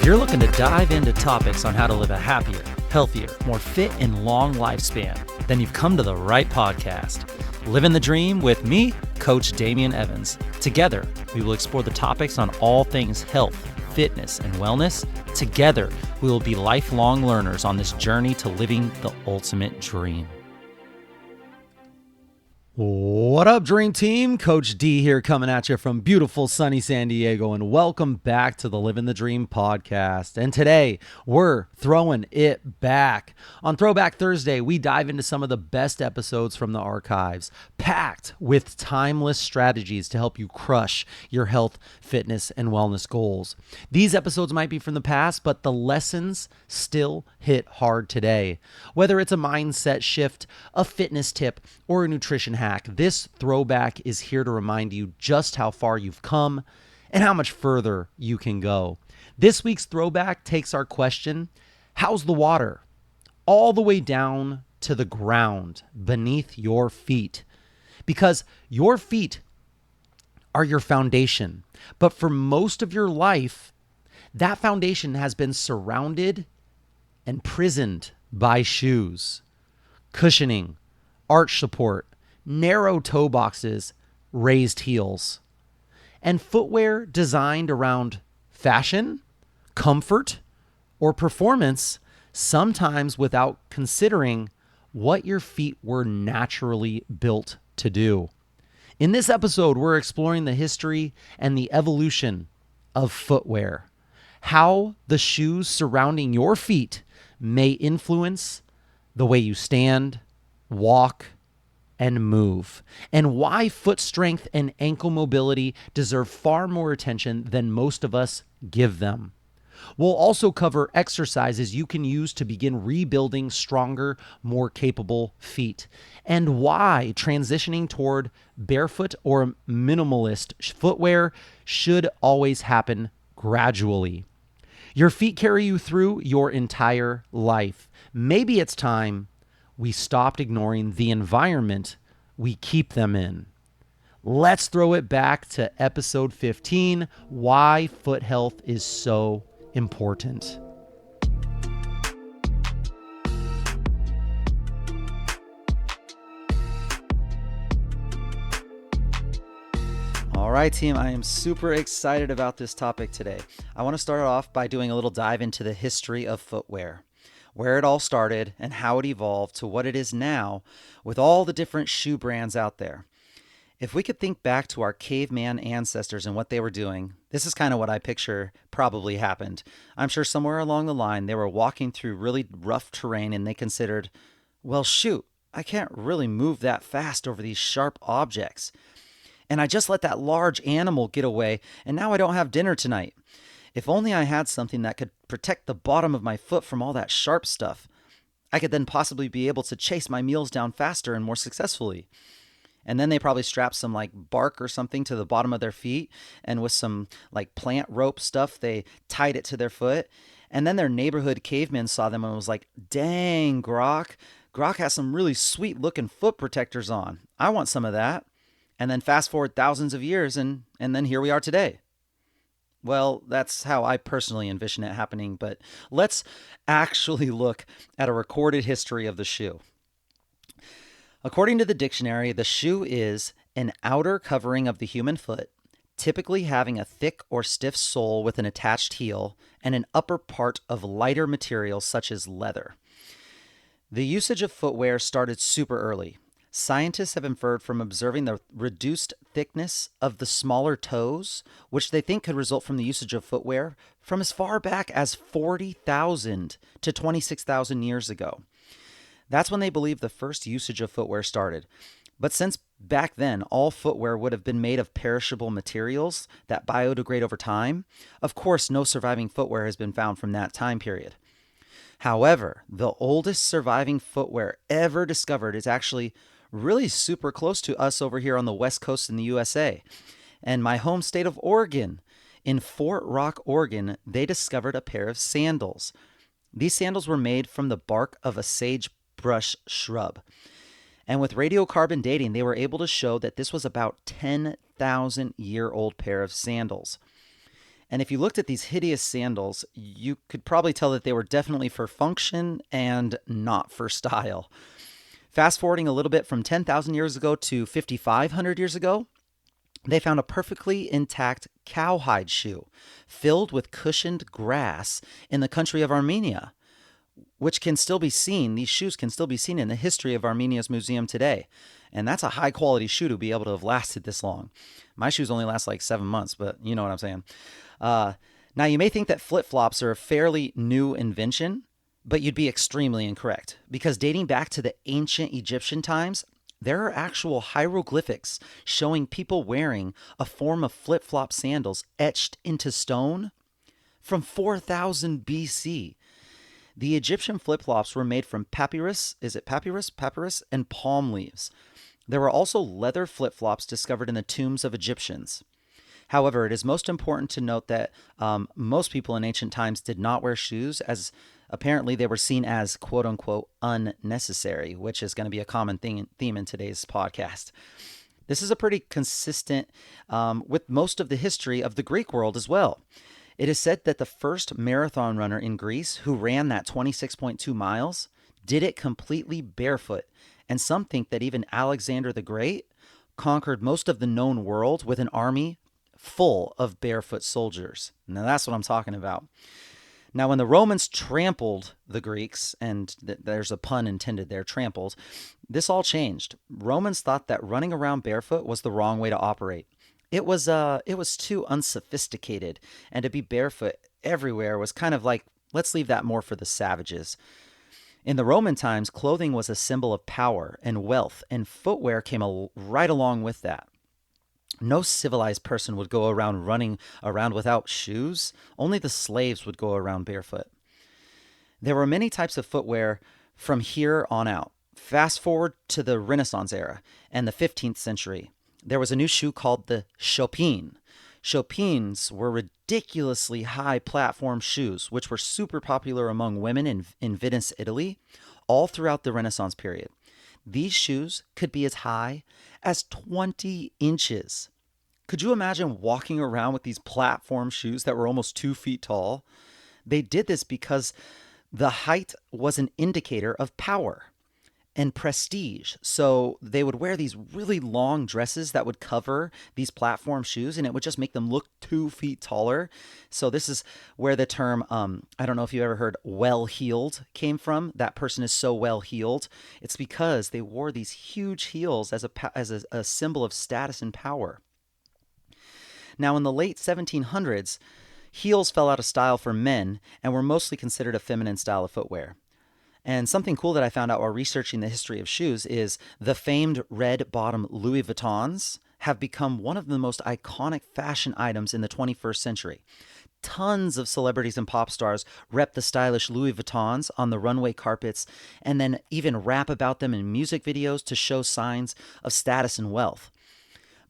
you're looking to dive into topics on how to live a happier, healthier, more fit, and long lifespan, then you've come to the right podcast. Livin the Dream with me, Coach Damian Evans. Together, we will explore the topics on all things health, fitness, and wellness. Together, we will be lifelong learners on this journey to living the ultimate dream. What up, Dream Team? Coach D here coming at you from beautiful sunny San Diego, and welcome back to the Livin the Dream Podcast. And today, we're throwing it back. On Throwback Thursday, we dive into some of the best episodes from the archives, packed with timeless strategies to help you crush your health, fitness, and wellness goals. These episodes might be from the past, but the lessons still hit hard today. Whether it's a mindset shift, a fitness tip, or a nutrition hack, this throwback is here to remind you just how far you've come and how much further you can go. This week's throwback takes our question, how's the water? All the way down to the ground beneath your feet. Because your feet are your foundation. But for most of your life, that foundation has been surrounded and prisoned by shoes, cushioning, arch support, narrow toe boxes, raised heels, and footwear designed around fashion, comfort, or performance, sometimes without considering what your feet were naturally built to do. In this episode, we're exploring the history and the evolution of footwear, how the shoes surrounding your feet may influence the way you stand, walk, and move, and why foot strength and ankle mobility deserve far more attention than most of us give them. We'll also cover exercises you can use to begin rebuilding stronger, more capable feet, and why transitioning toward barefoot or minimalist footwear should always happen gradually. Your feet carry you through your entire life. Maybe it's time we stopped ignoring the environment we keep them in. Let's throw it back to episode 15, why foot health is so important. All right, team, I am super excited about this topic today. I want to start off by doing a little dive into the history of footwear, where it all started and how it evolved to what it is now with all the different shoe brands out there. If we could think back to our caveman ancestors and what they were doing, this is kind of what I picture probably happened. I'm sure somewhere along the line they were walking through really rough terrain and they considered, well, shoot, I can't really move that fast over these sharp objects. And I just let that large animal get away, and now I don't have dinner tonight. If only I had something that could protect the bottom of my foot from all that sharp stuff. I could then possibly be able to chase my meals down faster and more successfully. And then they probably strapped some like bark or something to the bottom of their feet, and with some like plant rope stuff, they tied it to their foot. And then their neighborhood cavemen saw them and was like, dang, Grok has some really sweet looking foot protectors on. I want some of that. And then fast forward thousands of years and then here we are today. Well, that's how I personally envision it happening, but let's actually look at a recorded history of the shoe. According to the dictionary, the shoe is an outer covering of the human foot, typically having a thick or stiff sole with an attached heel and an upper part of lighter materials such as leather. The usage of footwear started super early. Scientists have inferred from observing the reduced thickness of the smaller toes, which they think could result from the usage of footwear, from as far back as 40,000 to 26,000 years ago. That's when they believe the first usage of footwear started. But since back then, all footwear would have been made of perishable materials that biodegrade over time, of course, no surviving footwear has been found from that time period. However, the oldest surviving footwear ever discovered is actually really super close to us over here on the West Coast in the USA. And my home state of Oregon, in Fort Rock, Oregon, they discovered a pair of sandals. These sandals were made from the bark of a sagebrush shrub. And with radiocarbon dating, they were able to show that this was about 10,000-year-old pair of sandals. And if you looked at these hideous sandals, you could probably tell that they were definitely for function and not for style. Fast forwarding a little bit from 10,000 years ago to 5,500 years ago, they found a perfectly intact cowhide shoe filled with cushioned grass in the country of Armenia, which can still be seen. These shoes can still be seen in the history of Armenia's museum today. And that's a high quality shoe to be able to have lasted this long. My shoes only last like 7 months, but you know what I'm saying. Now, you may think that flip flops are a fairly new invention, but you'd be extremely incorrect because dating back to the ancient Egyptian times, there are actual hieroglyphics showing people wearing a form of flip flop sandals etched into stone from 4000 BC. The Egyptian flip flops were made from papyrus, is it papyrus? Papyrus and palm leaves. There were also leather flip flops discovered in the tombs of Egyptians. However, it is most important to note that most people in ancient times did not wear shoes, as apparently they were seen as quote unquote unnecessary, which is going to be a common theme in today's podcast. This is a pretty consistent with most of the history of the Greek world as well. It is said that the first marathon runner in Greece who ran that 26.2 miles did it completely barefoot. And some think that even Alexander the Great conquered most of the known world with an army full of barefoot soldiers. Now that's what I'm talking about. Now, when the Romans trampled the Greeks, and there's a pun intended there, trampled, this all changed. Romans thought that running around barefoot was the wrong way to operate. It was too unsophisticated, and to be barefoot everywhere was kind of like, let's leave that more for the savages. In the Roman times, clothing was a symbol of power and wealth, and footwear came right along with that. No civilized person would go around running around without shoes. Only the slaves would go around barefoot. There were many types of footwear from here on out. Fast forward to the Renaissance era and the 15th century. There was a new shoe called the chopin. Chopins were ridiculously high platform shoes, which were super popular among women in Venice, Italy, all throughout the Renaissance period. These shoes could be as high as 20 inches. Could you imagine walking around with these platform shoes that were almost 2 feet tall? They did this because the height was an indicator of power and prestige. So they would wear these really long dresses that would cover these platform shoes, and it would just make them look 2 feet taller. So this is where the term, I don't know if you ever heard well-heeled came from. That person is so well-heeled. It's because they wore these huge heels as a symbol of status and power. Now, in the late 1700s, heels fell out of style for men and were mostly considered a feminine style of footwear. And something cool that I found out while researching the history of shoes is the famed red bottom Louis Vuittons have become one of the most iconic fashion items in the 21st century. Tons of celebrities and pop stars rep the stylish Louis Vuittons on the runway carpets and then even rap about them in music videos to show signs of status and wealth.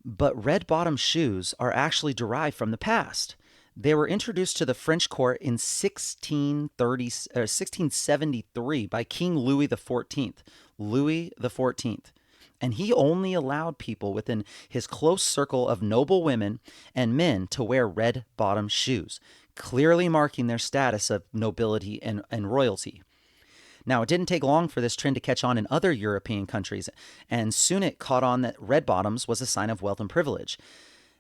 But red bottom shoes are actually derived from the past. They were introduced to the French court in 1673 by King Louis XIV. Louis XIV. And he only allowed people within his close circle of noble women and men to wear red bottom shoes, clearly marking their status of nobility and royalty. Now, it didn't take long for this trend to catch on in other European countries, and soon it caught on that red bottoms was a sign of wealth and privilege,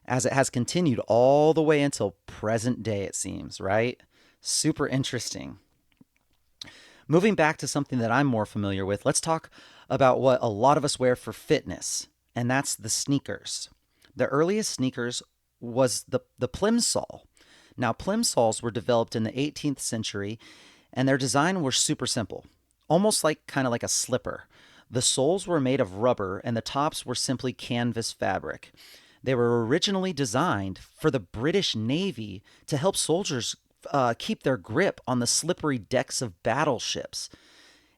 as it has continued all the way until present day, it seems, right? Super interesting. Moving back to something that I'm more familiar with, let's talk about what a lot of us wear for fitness, and that's the sneakers. The earliest sneakers was the plimsoll. Now, plimsolls were developed in the 18th century, and their design was super simple, almost kind of like a slipper. The soles were made of rubber, and the tops were simply canvas fabric. They were originally designed for the British Navy to help soldiers keep their grip on the slippery decks of battleships.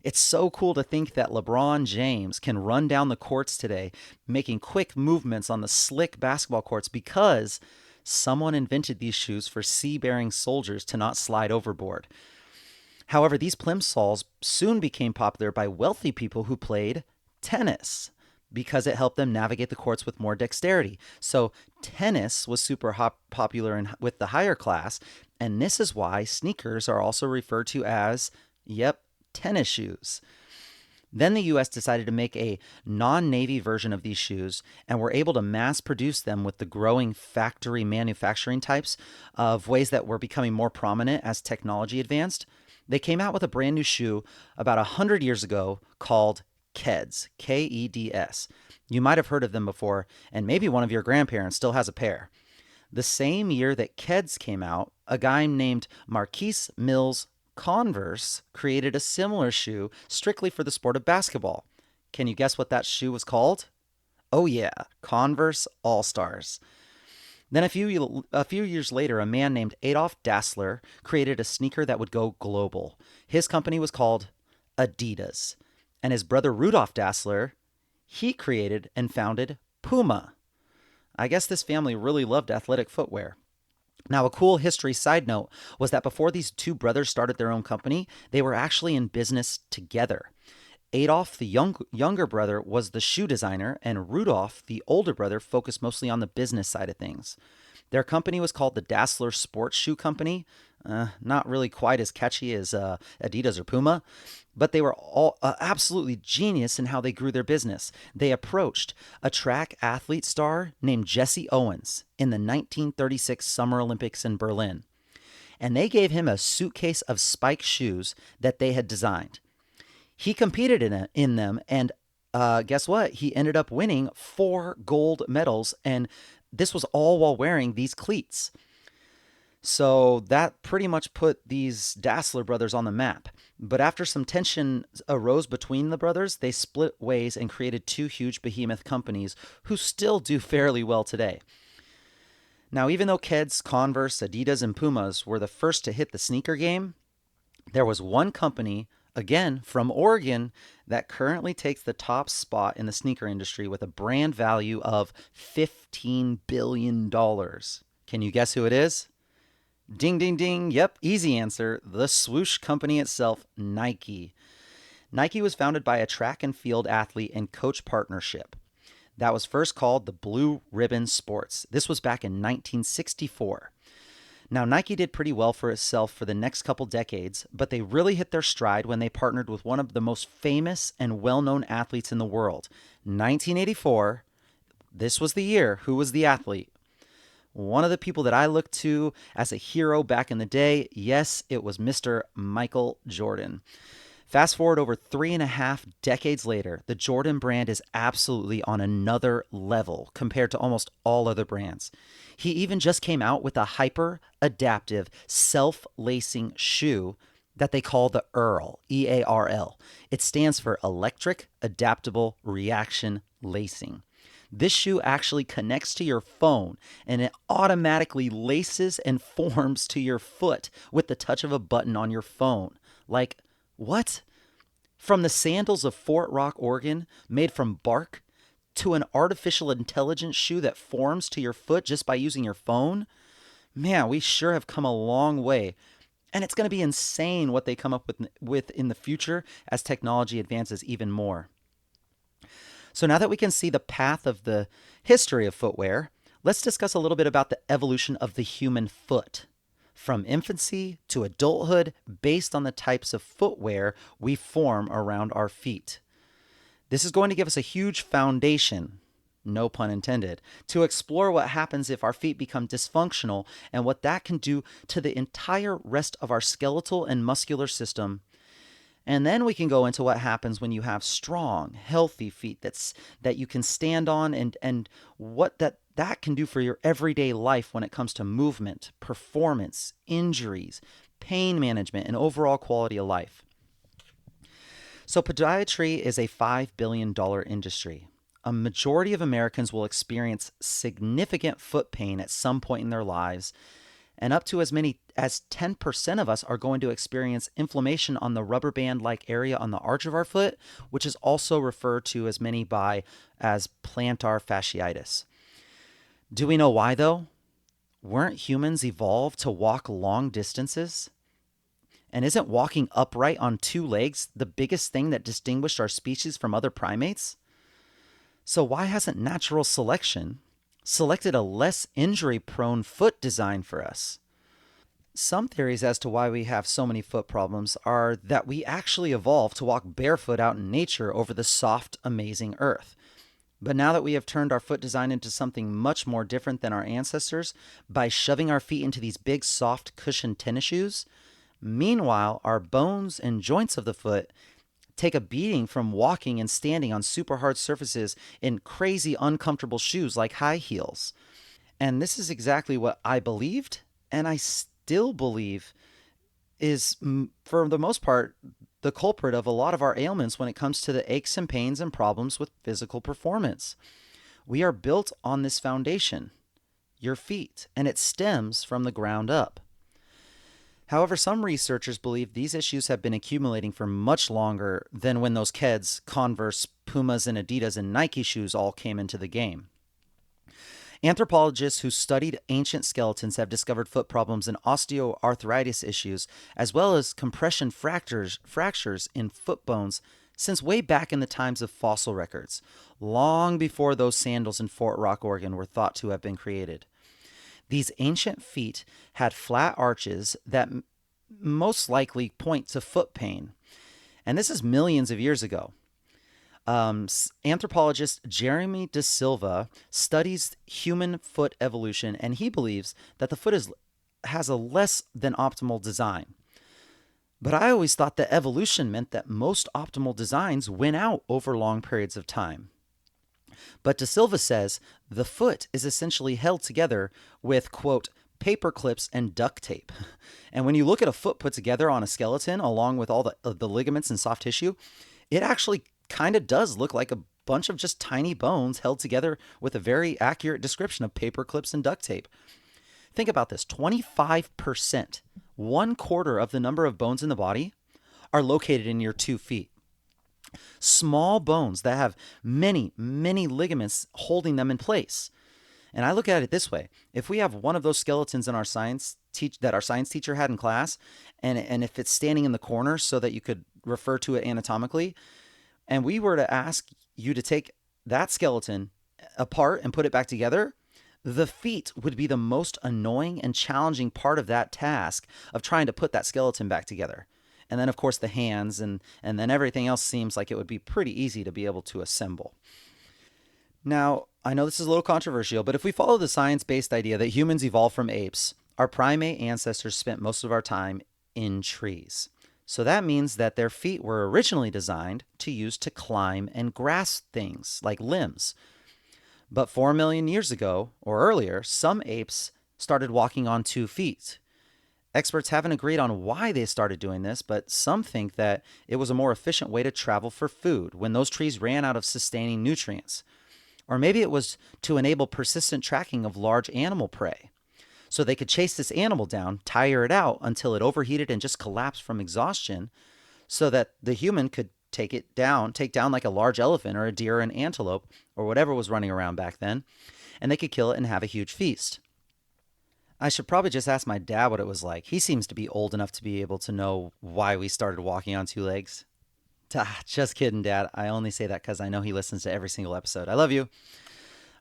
It's so cool to think that LeBron James can run down the courts today, making quick movements on the slick basketball courts because someone invented these shoes for sea-bearing soldiers to not slide overboard. However, these plimsolls soon became popular by wealthy people who played tennis. because it helped them navigate the courts with more dexterity. So tennis was super popular with the higher class, and this is why sneakers are also referred to as, yep, tennis shoes. Then the US decided to make a non-navy version of these shoes and were able to mass produce them with the growing factory manufacturing types of ways that were becoming more prominent as technology advanced. They came out with a brand new shoe about 100 years ago called Keds, Keds. You might have heard of them before, and maybe one of your grandparents still has a pair. The same year that Keds came out, a guy named Marquise Mills Converse created a similar shoe strictly for the sport of basketball. Can you guess what that shoe was called? Oh yeah, Converse All-Stars. Then a few years later, a man named Adolf Dassler created a sneaker that would go global. His company was called Adidas. And his brother Rudolf Dassler, he created and founded Puma. I guess this family really loved athletic footwear. Now, a cool history side note was that before these two brothers started their own company, they were actually in business together. Adolf, the younger brother, was the shoe designer, and Rudolf, the older brother, focused mostly on the business side of things. Their company was called the Dassler Sports Shoe Company. Not really quite as catchy as Adidas or Puma, but they were all absolutely genius in how they grew their business. They approached a track athlete star named Jesse Owens in the 1936 Summer Olympics in Berlin, and they gave him a suitcase of spike shoes that they had designed. He competed in them, and guess what? He ended up winning 4 gold medals, and this was all while wearing these cleats. So that pretty much put these Dassler brothers on the map. But after some tension arose between the brothers, they split ways and created 2 huge behemoth companies who still do fairly well today. Now, even though Keds, Converse, Adidas, and Pumas were the first to hit the sneaker game, there was one company, again from Oregon, that currently takes the top spot in the sneaker industry with a brand value of $15 billion. Can you guess who it is? Ding, ding, ding. Yep, easy answer. The swoosh company itself, Nike. Nike was founded by a track and field athlete and coach partnership that was first called the Blue Ribbon Sports. This was back in 1964. Now, Nike did pretty well for itself for the next couple decades, but they really hit their stride when they partnered with one of the most famous and well-known athletes in the world. 1984, this was the year. Who was the athlete? One of the people that I looked to as a hero back in the day, yes, it was Mr. Michael Jordan. Fast forward over 3.5 decades later, the Jordan brand is absolutely on another level compared to almost all other brands. He even just came out with a hyper-adaptive, self-lacing shoe that they call the EARL, E-A-R-L. It stands for Electric Adaptable Reaction Lacing. This shoe actually connects to your phone, and it automatically laces and forms to your foot with the touch of a button on your phone. Like, what? From the sandals of Fort Rock, Oregon, made from bark, to an artificial intelligence shoe that forms to your foot just by using your phone? Man, we sure have come a long way. And it's going to be insane what they come up with in the future as technology advances even more. So now that we can see the path of the history of footwear, let's discuss a little bit about the evolution of the human foot, from infancy to adulthood, based on the types of footwear we form around our feet. This is going to give us a huge foundation, no pun intended, to explore what happens if our feet become dysfunctional and what that can do to the entire rest of our skeletal and muscular system. And then we can go into what happens when you have strong, healthy feet that you can stand on, and what that can do for your everyday life when it comes to movement, performance, injuries, pain management, and overall quality of life. So podiatry is a $5 billion industry. A majority of Americans will experience significant foot pain at some point in their lives, and up to as many as 10% of us are going to experience inflammation on the rubber band-like area on the arch of our foot, which is also referred to as as plantar fasciitis. Do we know why, though? Weren't humans evolved to walk long distances? And isn't walking upright on 2 legs the biggest thing that distinguished our species from other primates? So, why hasn't natural selection selected a less injury prone foot design for us? Some theories as to why we have so many foot problems are that we actually evolved to walk barefoot out in nature over the soft, amazing earth. But now that we have turned our foot design into something much more different than our ancestors by shoving our feet into these big, soft, cushioned tennis shoes, meanwhile, our bones and joints of the foot take a beating from walking and standing on super hard surfaces in crazy, uncomfortable shoes like high heels. And this is exactly what I believed, and I still believe is, for the most part, the culprit of a lot of our ailments when it comes to the aches and pains and problems with physical performance. We are built on this foundation, your feet, and it stems from the ground up. However, some researchers believe these issues have been accumulating for much longer than when those Keds, Converse, Pumas, and Adidas and Nike shoes all came into the game. Anthropologists who studied ancient skeletons have discovered foot problems and osteoarthritis issues, as well as compression fractures in foot bones since way back in the times of fossil records, long before those sandals in Fort Rock, Oregon were thought to have been created. These ancient feet had flat arches that most likely point to foot pain. And this is millions of years ago. Anthropologist Jeremy De Silva studies human foot evolution, and he believes that the foot has a less than optimal design. But I always thought that evolution meant that most optimal designs win out over long periods of time. But De Silva says the foot is essentially held together with, quote, paper clips and duct tape. And when you look at a foot put together on a skeleton, along with all the ligaments and soft tissue, it actually kind of does look like a bunch of just tiny bones held together with a very accurate description of paper clips and duct tape. Think about this: 25%, 1/4 of the number of bones in the body, are located in your 2 feet. Small bones that have many, many ligaments holding them in place. And I look at it this way: if we have one of those skeletons in our that our science teacher had in class, and if it's standing in the corner so that you could refer to it anatomically, and we were to ask you to take that skeleton apart and put it back together, the feet would be the most annoying and challenging part of that task of trying to put that skeleton back together. And then, of course, the hands, and then everything else seems like it would be pretty easy to be able to assemble. Now, I know this is a little controversial, but if we follow the science-based idea that humans evolved from apes, our primate ancestors spent most of our time in trees. So that means that their feet were originally designed to use to climb and grasp things like limbs. But 4 million years ago, or earlier, some apes started walking on 2 feet. Experts haven't agreed on why they started doing this, but some think that it was a more efficient way to travel for food when those trees ran out of sustaining nutrients. Or maybe it was to enable persistent tracking of large animal prey, so they could chase this animal down, tire it out until it overheated and just collapsed from exhaustion, so that the human could take down like a large elephant or a deer or an antelope or whatever was running around back then, and they could kill it and have a huge feast. I should probably just ask my dad what it was like. He seems to be old enough to be able to know why we started walking on 2 legs. Just kidding, Dad. I only say that because I know he listens to every single episode. I love you.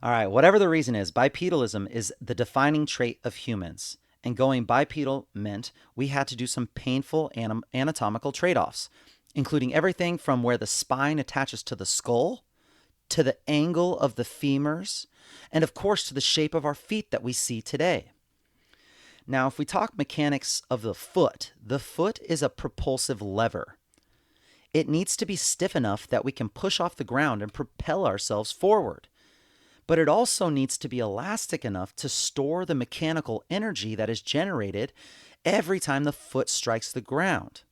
All right, whatever the reason is, bipedalism is the defining trait of humans. And going bipedal meant we had to do some painful anatomical trade-offs, including everything from where the spine attaches to the skull, to the angle of the femurs, and of course to the shape of our feet that we see today. Now, if we talk mechanics of the foot is a propulsive lever. It needs to be stiff enough that we can push off the ground and propel ourselves forward. But it also needs to be elastic enough to store the mechanical energy that is generated every time the foot strikes the ground.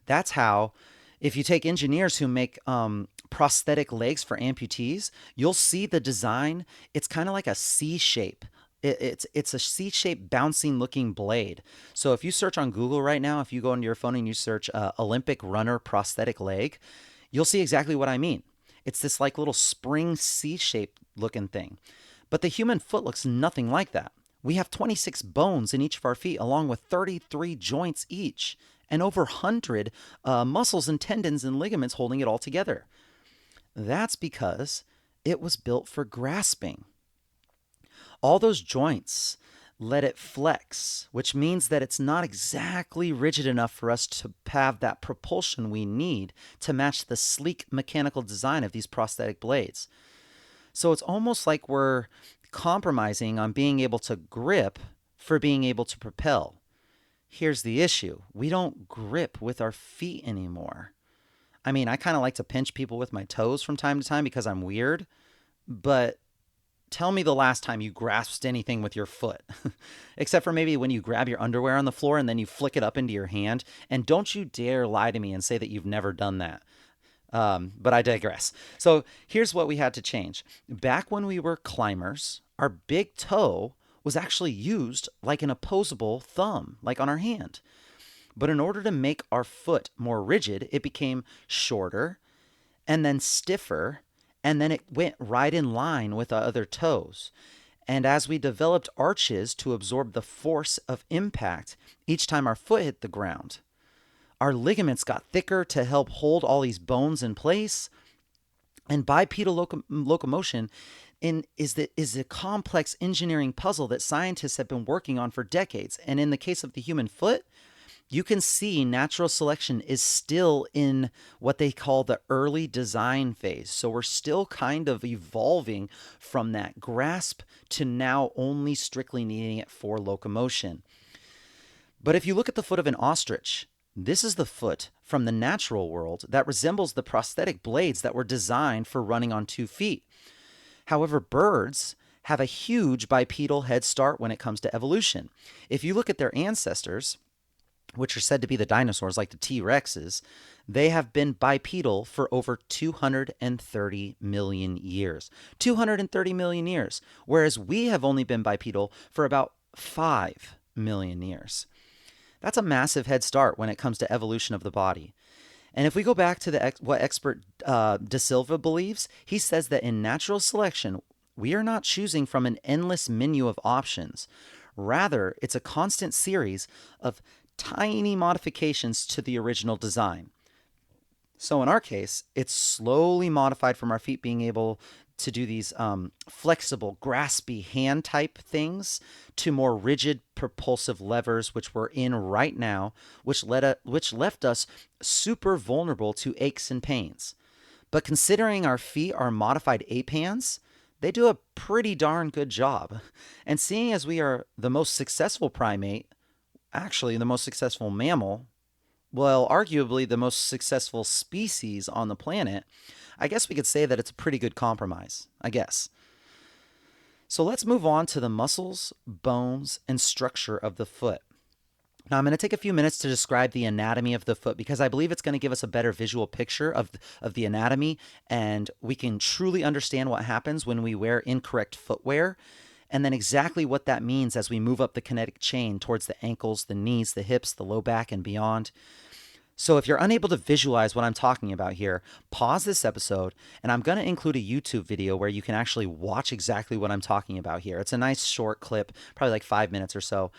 That's how, if you take engineers who make prosthetic legs for amputees, you'll see the design. It's kind of like a C shape. It's a C-shaped bouncing looking blade. So if you search on Google right now, if you go into your phone and you search Olympic runner prosthetic leg, you'll see exactly what I mean. It's this like little spring C-shaped looking thing. But the human foot looks nothing like that. We have 26 bones in each of our feet, along with 33 joints each, and over 100 muscles and tendons and ligaments holding it all together. That's because It was built for grasping. All those joints let it flex, which means that it's not exactly rigid enough for us to have that propulsion we need to match the sleek mechanical design of these prosthetic blades. So it's almost like we're compromising on being able to grip for being able to propel. Here's the issue: we don't grip with our feet anymore. I mean, I kind of like to pinch people with my toes from time to time because I'm weird, but tell me the last time you grasped anything with your foot, except for maybe when you grab your underwear on the floor and then you flick it up into your hand. And don't you dare lie to me and say that you've never done that. But I digress. So here's what we had to change. Back when we were climbers, our big toe was actually used like an opposable thumb, like on our hand. But in order to make our foot more rigid, it became shorter and then stiffer, and then it went right in line with the other toes. And as we developed arches to absorb the force of impact each time our foot hit the ground, our ligaments got thicker to help hold all these bones in place. And bipedal locomotion is a complex engineering puzzle that scientists have been working on for decades. And in the case of the human foot, you can see natural selection is still in what they call the early design phase. So we're still kind of evolving from that grasp to now only strictly needing it for locomotion. But if you look at the foot of an ostrich, this is the foot from the natural world that resembles the prosthetic blades that were designed for running on 2 feet. However, birds have a huge bipedal head start when it comes to evolution. If you look at their ancestors, which are said to be the dinosaurs like the T-Rexes, they have been bipedal for over 230 million years. 230 million years, whereas we have only been bipedal for about 5 million years. That's a massive head start when it comes to evolution of the body. And if we go back to what expert De Silva believes, he says that in natural selection, we are not choosing from an endless menu of options. Rather, it's a constant series of tiny modifications to the original design. So in our case, it's slowly modified from our feet being able to do these flexible, graspy hand type things to more rigid propulsive levers, which we're in right now, which left us super vulnerable to aches and pains. But considering our feet are modified ape hands, they do a pretty darn good job. And seeing as we are the most successful primate, actually the most successful mammal, well, arguably the most successful species on the planet, I guess we could say that it's a pretty good compromise, I guess. So let's move on to the muscles, bones, and structure of the foot. Now, I'm going to take a few minutes to describe the anatomy of the foot because I believe it's going to give us a better visual picture of the anatomy, and we can truly understand what happens when we wear incorrect footwear, and then exactly what that means as we move up the kinetic chain towards the ankles, the knees, the hips, the low back, and beyond. So if you're unable to visualize what I'm talking about here, pause this episode, and I'm going to include a YouTube video where you can actually watch exactly what I'm talking about here. It's a nice short clip, probably like 5 minutes or so.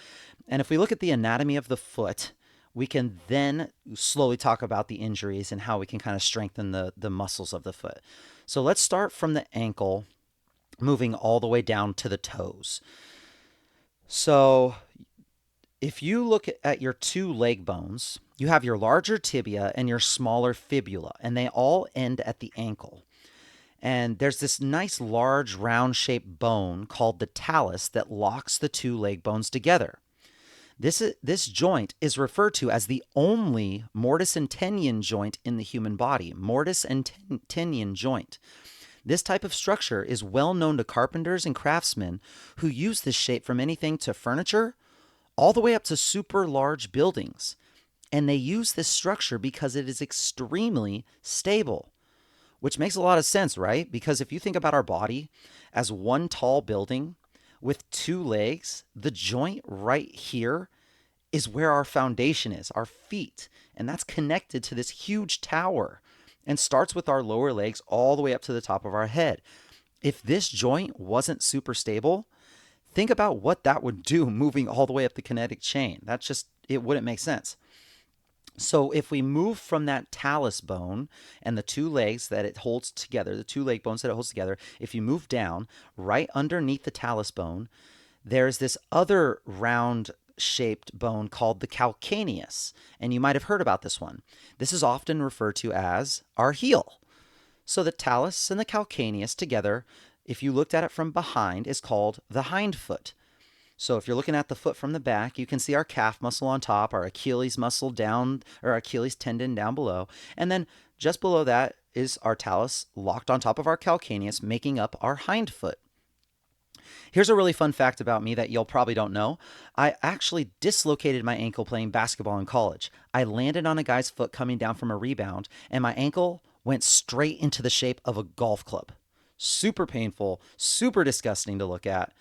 And if we look at the anatomy of the foot, we can then slowly talk about the injuries and how we can kind of strengthen the muscles of the foot. So let's start from the ankle, moving all the way down to the toes. So if you look at your 2 leg bones, you have your larger tibia and your smaller fibula, and they all end at the ankle. And there's this nice large round-shaped bone called the talus that locks the 2 leg bones together. This joint is referred to as the only mortise and tenon joint in the human body. Mortise and tenon joint. This type of structure is well known to carpenters and craftsmen who use this shape from anything to furniture all the way up to super large buildings. And they use this structure because it is extremely stable, which makes a lot of sense, right? Because if you think about our body as one tall building with 2 legs, the joint right here is where our foundation is, our feet. And that's connected to this huge tower and starts with our lower legs all the way up to the top of our head. If this joint wasn't super stable, think about what that would do moving all the way up the kinetic chain. It wouldn't make sense. So if we move from that talus bone and the two legs that it holds together, the two leg bones that it holds together, if you move down right underneath the talus bone, there's this other round shaped bone called the calcaneus. And you might have heard about this one. This is often referred to as our heel. So the talus and the calcaneus together, if you looked at it from behind, is called the hind foot. So if you're looking at the foot from the back, you can see our calf muscle on top, our Achilles muscle down, or Achilles tendon down below. And then just below that is our talus locked on top of our calcaneus, making up our hind foot. Here's a really fun fact about me that you'll probably don't know. I actually dislocated my ankle playing basketball in college. I landed on a guy's foot coming down from a rebound, and my ankle went straight into the shape of a golf club. Super painful, super disgusting to look at.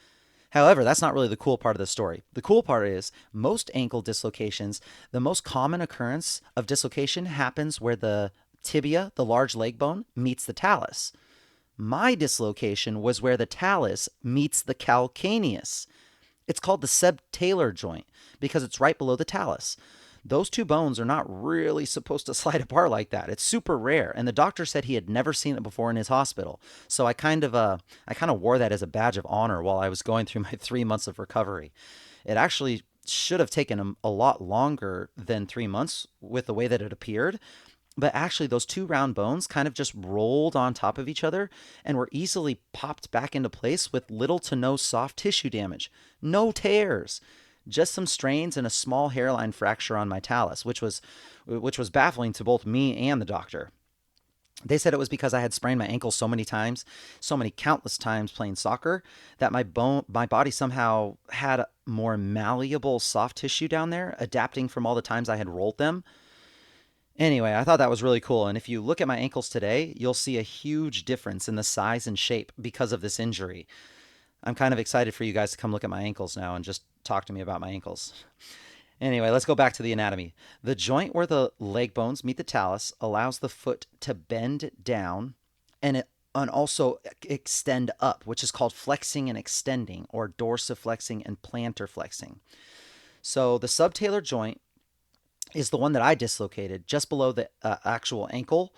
However, that's not really the cool part of the story. The cool part is most ankle dislocations, the most common occurrence of dislocation happens where the tibia, the large leg bone, meets the talus. My dislocation was where the talus meets the calcaneus. It's called the subtalar joint because it's right below the talus. Those two bones are not really supposed to slide apart like that. It's super rare, and the doctor said he had never seen it before in his hospital. So I kind of wore that as a badge of honor while I was going through my 3 months of recovery. It actually should have taken a lot longer than 3 months with the way that it appeared. But actually, those two round bones kind of just rolled on top of each other and were easily popped back into place with little to no soft tissue damage. No tears, just some strains and a small hairline fracture on my talus, which was baffling to both me and the doctor. They said it was because I had sprained my ankle so many times, so many countless times playing soccer, that my body somehow had more malleable soft tissue down there, adapting from all the times I had rolled them. Anyway, I thought that was really cool. And if you look at my ankles today, you'll see a huge difference in the size and shape because of this injury. I'm kind of excited for you guys to come look at my ankles now and just talk to me about my ankles. Anyway, let's go back to the anatomy. The joint where the leg bones meet the talus allows the foot to bend down and also extend up, which is called flexing and extending, or dorsiflexing and plantar flexing. So the subtalar joint is the one that I dislocated just below the actual ankle,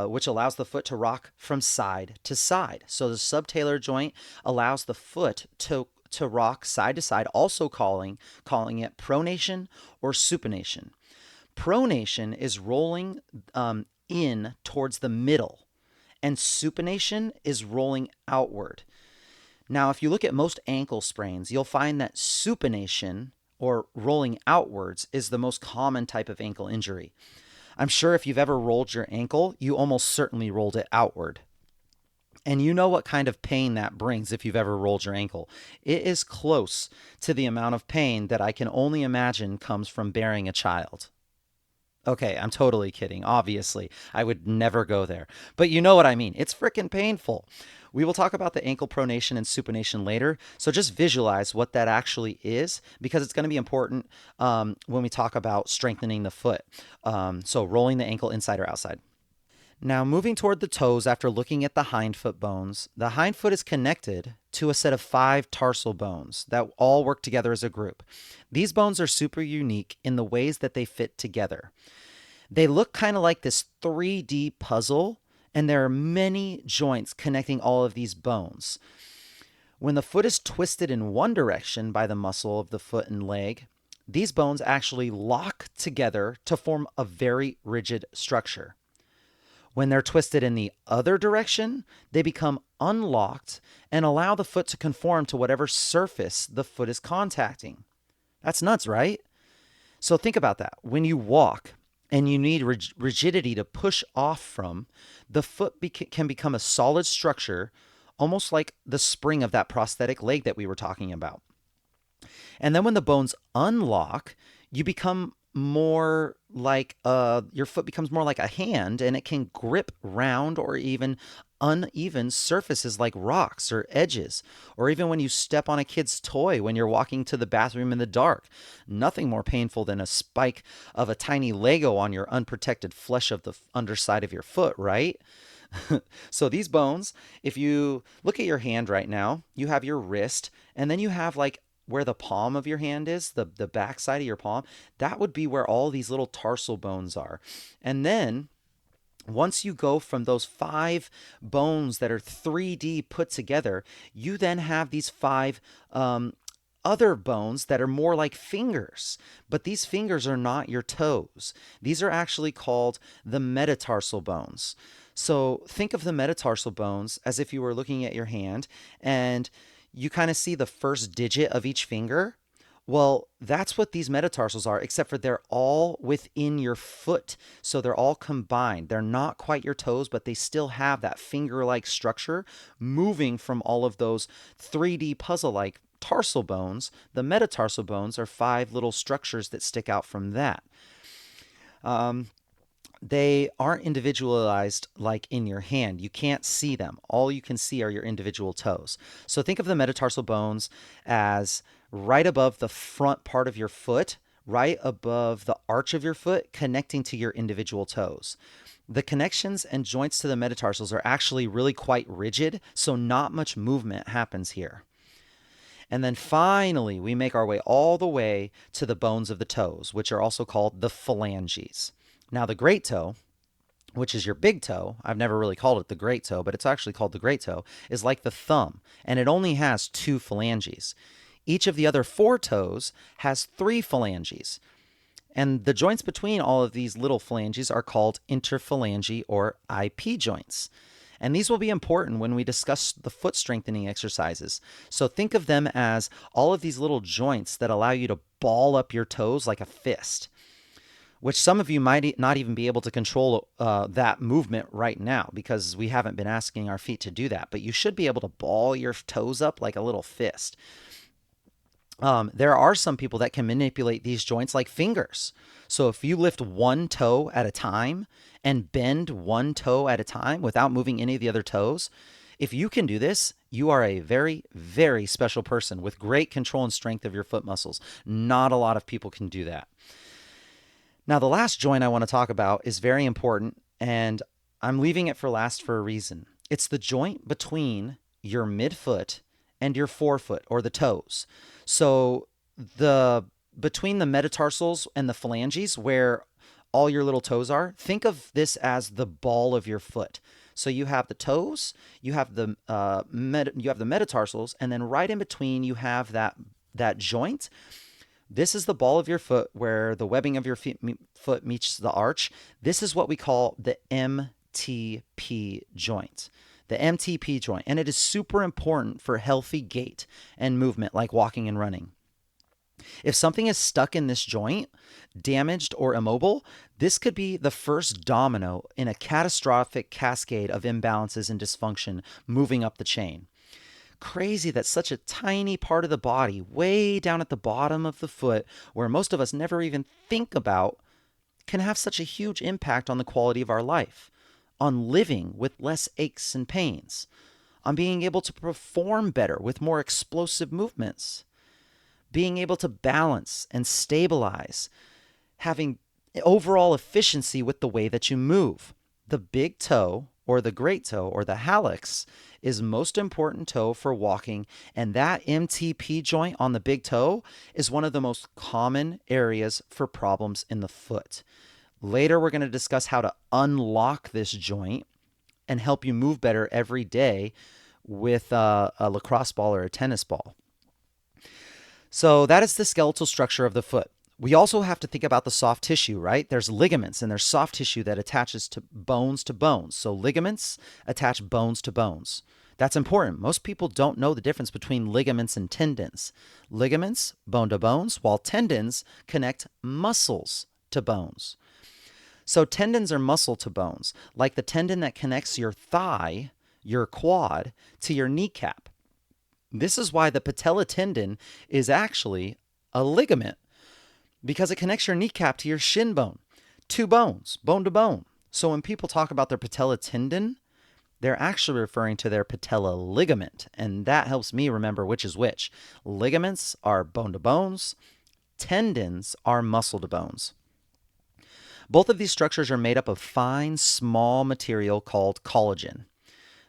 which allows the foot to rock from side to side. So the subtalar joint allows the foot to rock side to side, also calling it pronation or supination. Pronation is rolling in towards the middle, and supination is rolling outward. Now, if you look at most ankle sprains, you'll find that supination or rolling outwards is the most common type of ankle injury. I'm sure if you've ever rolled your ankle, you almost certainly rolled it outward. And you know what kind of pain that brings if you've ever rolled your ankle. It is close to the amount of pain that I can only imagine comes from bearing a child. Okay, I'm totally kidding. Obviously, I would never go there. But you know what I mean. It's freaking painful. We will talk about the ankle pronation and supination later. So just visualize what that actually is because it's going to be important when we talk about strengthening the foot. So rolling the ankle inside or outside. Now, moving toward the toes after looking at the hindfoot bones, the hindfoot is connected to a set of 5 tarsal bones that all work together as a group. These bones are super unique in the ways that they fit together. They look kind of like this 3D puzzle, and there are many joints connecting all of these bones. When the foot is twisted in one direction by the muscle of the foot and leg, these bones actually lock together to form a very rigid structure. When they're twisted in the other direction, they become unlocked and allow the foot to conform to whatever surface the foot is contacting. That's nuts, right? So think about that. When you walk and you need rigidity to push off from, the foot can become a solid structure, almost like the spring of that prosthetic leg that we were talking about. And then when the bones unlock, you become more like your foot becomes more like a hand, and it can grip round or even uneven surfaces like rocks or edges, or even when you step on a kid's toy when you're walking to the bathroom in the dark. Nothing more painful than a spike of a tiny Lego on your unprotected flesh of the underside of your foot, right? So these bones, if you look at your hand right now, you have your wrist, and then you have like where the palm of your hand is, the back side of your palm, that would be where all these little tarsal bones are. And then once you go from those 5 bones that are 3D put together, you then have these 5 other bones that are more like fingers. But these fingers are not your toes. These are actually called the metatarsal bones. So think of the metatarsal bones as if you were looking at your hand and you kind of see the first digit of each finger. Well, that's what these metatarsals are, except for they're all within your foot. So they're all combined. They're not quite your toes, but they still have that finger-like structure moving from all of those 3D puzzle-like tarsal bones. The metatarsal bones are 5 little structures that stick out from that. They aren't individualized like in your hand. You can't see them. All you can see are your individual toes. So think of the metatarsal bones as right above the front part of your foot, right above the arch of your foot, connecting to your individual toes. The connections and joints to the metatarsals are actually really quite rigid, so not much movement happens here. And then finally, we make our way all the way to the bones of the toes, which are also called the phalanges. Now, the great toe, which is your big toe, I've never really called it the great toe, but it's actually called the great toe, is like the thumb, and it only has 2 phalanges. Each of the other 4 toes has 3 phalanges. And the joints between all of these little phalanges are called interphalange or IP joints. And these will be important when we discuss the foot strengthening exercises. So think of them as all of these little joints that allow you to ball up your toes like a fist, which some of you might not even be able to control that movement right now because we haven't been asking our feet to do that. But you should be able to ball your toes up like a little fist. There are some people that can manipulate these joints like fingers. So if you lift one toe at a time and bend one toe at a time without moving any of the other toes, if you can do this, you are a very, very special person with great control and strength of your foot muscles. Not a lot of people can do that. Now, the last joint I want to talk about is very important, and I'm leaving it for last for a reason. It's the joint between your midfoot and your forefoot, or the toes. So between the metatarsals and the phalanges, where all your little toes are, think of this as the ball of your foot. So you have the toes, you have the metatarsals, and then right in between you have that joint. This is the ball of your foot where the webbing of your foot meets the arch. This is what we call the MTP joint. The MTP joint. And it is super important for healthy gait and movement like walking and running. If something is stuck in this joint, damaged or immobile, this could be the first domino in a catastrophic cascade of imbalances and dysfunction moving up the chain. Crazy that such a tiny part of the body, way down at the bottom of the foot, where most of us never even think about, can have such a huge impact on the quality of our life, on living with less aches and pains, on being able to perform better with more explosive movements, being able to balance and stabilize, having overall efficiency with the way that you move. The big toe, or the great toe, or the hallux, is most important toe for walking, and that MTP joint on the big toe is one of the most common areas for problems in the foot. Later, we're going to discuss how to unlock this joint and help you move better every day with a lacrosse ball or a tennis ball. So that is the skeletal structure of the foot. We also have to think about the soft tissue, right? There's ligaments and there's soft tissue that attaches to bones. So ligaments attach bones to bones. That's important. Most people don't know the difference between ligaments and tendons. Ligaments, bone to bones, while tendons connect muscles to bones. So tendons are muscle to bones, like the tendon that connects your thigh, your quad, to your kneecap. This is why the patella tendon is actually a ligament, because it connects your kneecap to your shin bone. 2 bones, bone to bone. So when people talk about their patella tendon, they're actually referring to their patella ligament, and that helps me remember which is which. Ligaments are bone to bones. Tendons are muscle to bones. Both of these structures are made up of fine, small material called collagen.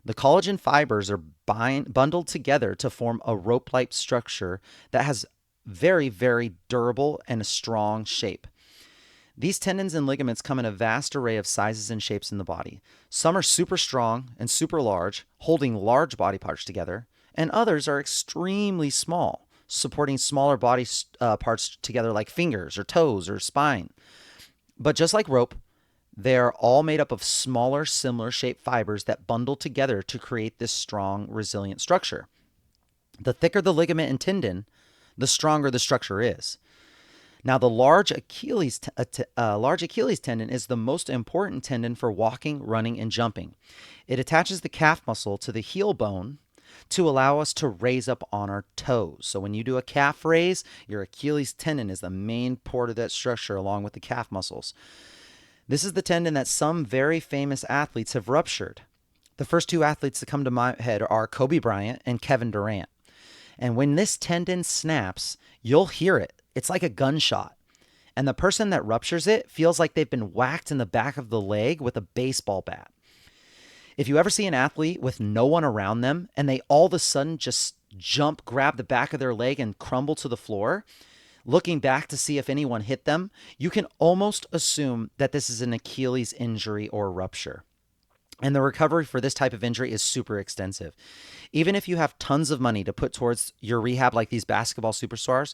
The collagen fibers are bundled together to form a rope-like structure that has very, very durable and a strong shape. These tendons and ligaments come in a vast array of sizes and shapes in the body. Some are super strong and super large, holding large body parts together, and others are extremely small, supporting smaller body parts together like fingers or toes or spine. But just like rope, they're all made up of smaller, similar shaped fibers that bundle together to create this strong, resilient structure. The thicker the ligament and tendon, the stronger the structure is. Now, the large Achilles tendon is the most important tendon for walking, running, and jumping. It attaches the calf muscle to the heel bone to allow us to raise up on our toes. So when you do a calf raise, your Achilles tendon is the main part of that structure along with the calf muscles. This is the tendon that some very famous athletes have ruptured. The first two athletes that come to my head are Kobe Bryant and Kevin Durant. And when this tendon snaps, you'll hear it. It's like a gunshot. And the person that ruptures it feels like they've been whacked in the back of the leg with a baseball bat. If you ever see an athlete with no one around them and they all of a sudden just jump, grab the back of their leg and crumble to the floor, looking back to see if anyone hit them, you can almost assume that this is an Achilles injury or rupture. And the recovery for this type of injury is super extensive. Even if you have tons of money to put towards your rehab like these basketball superstars,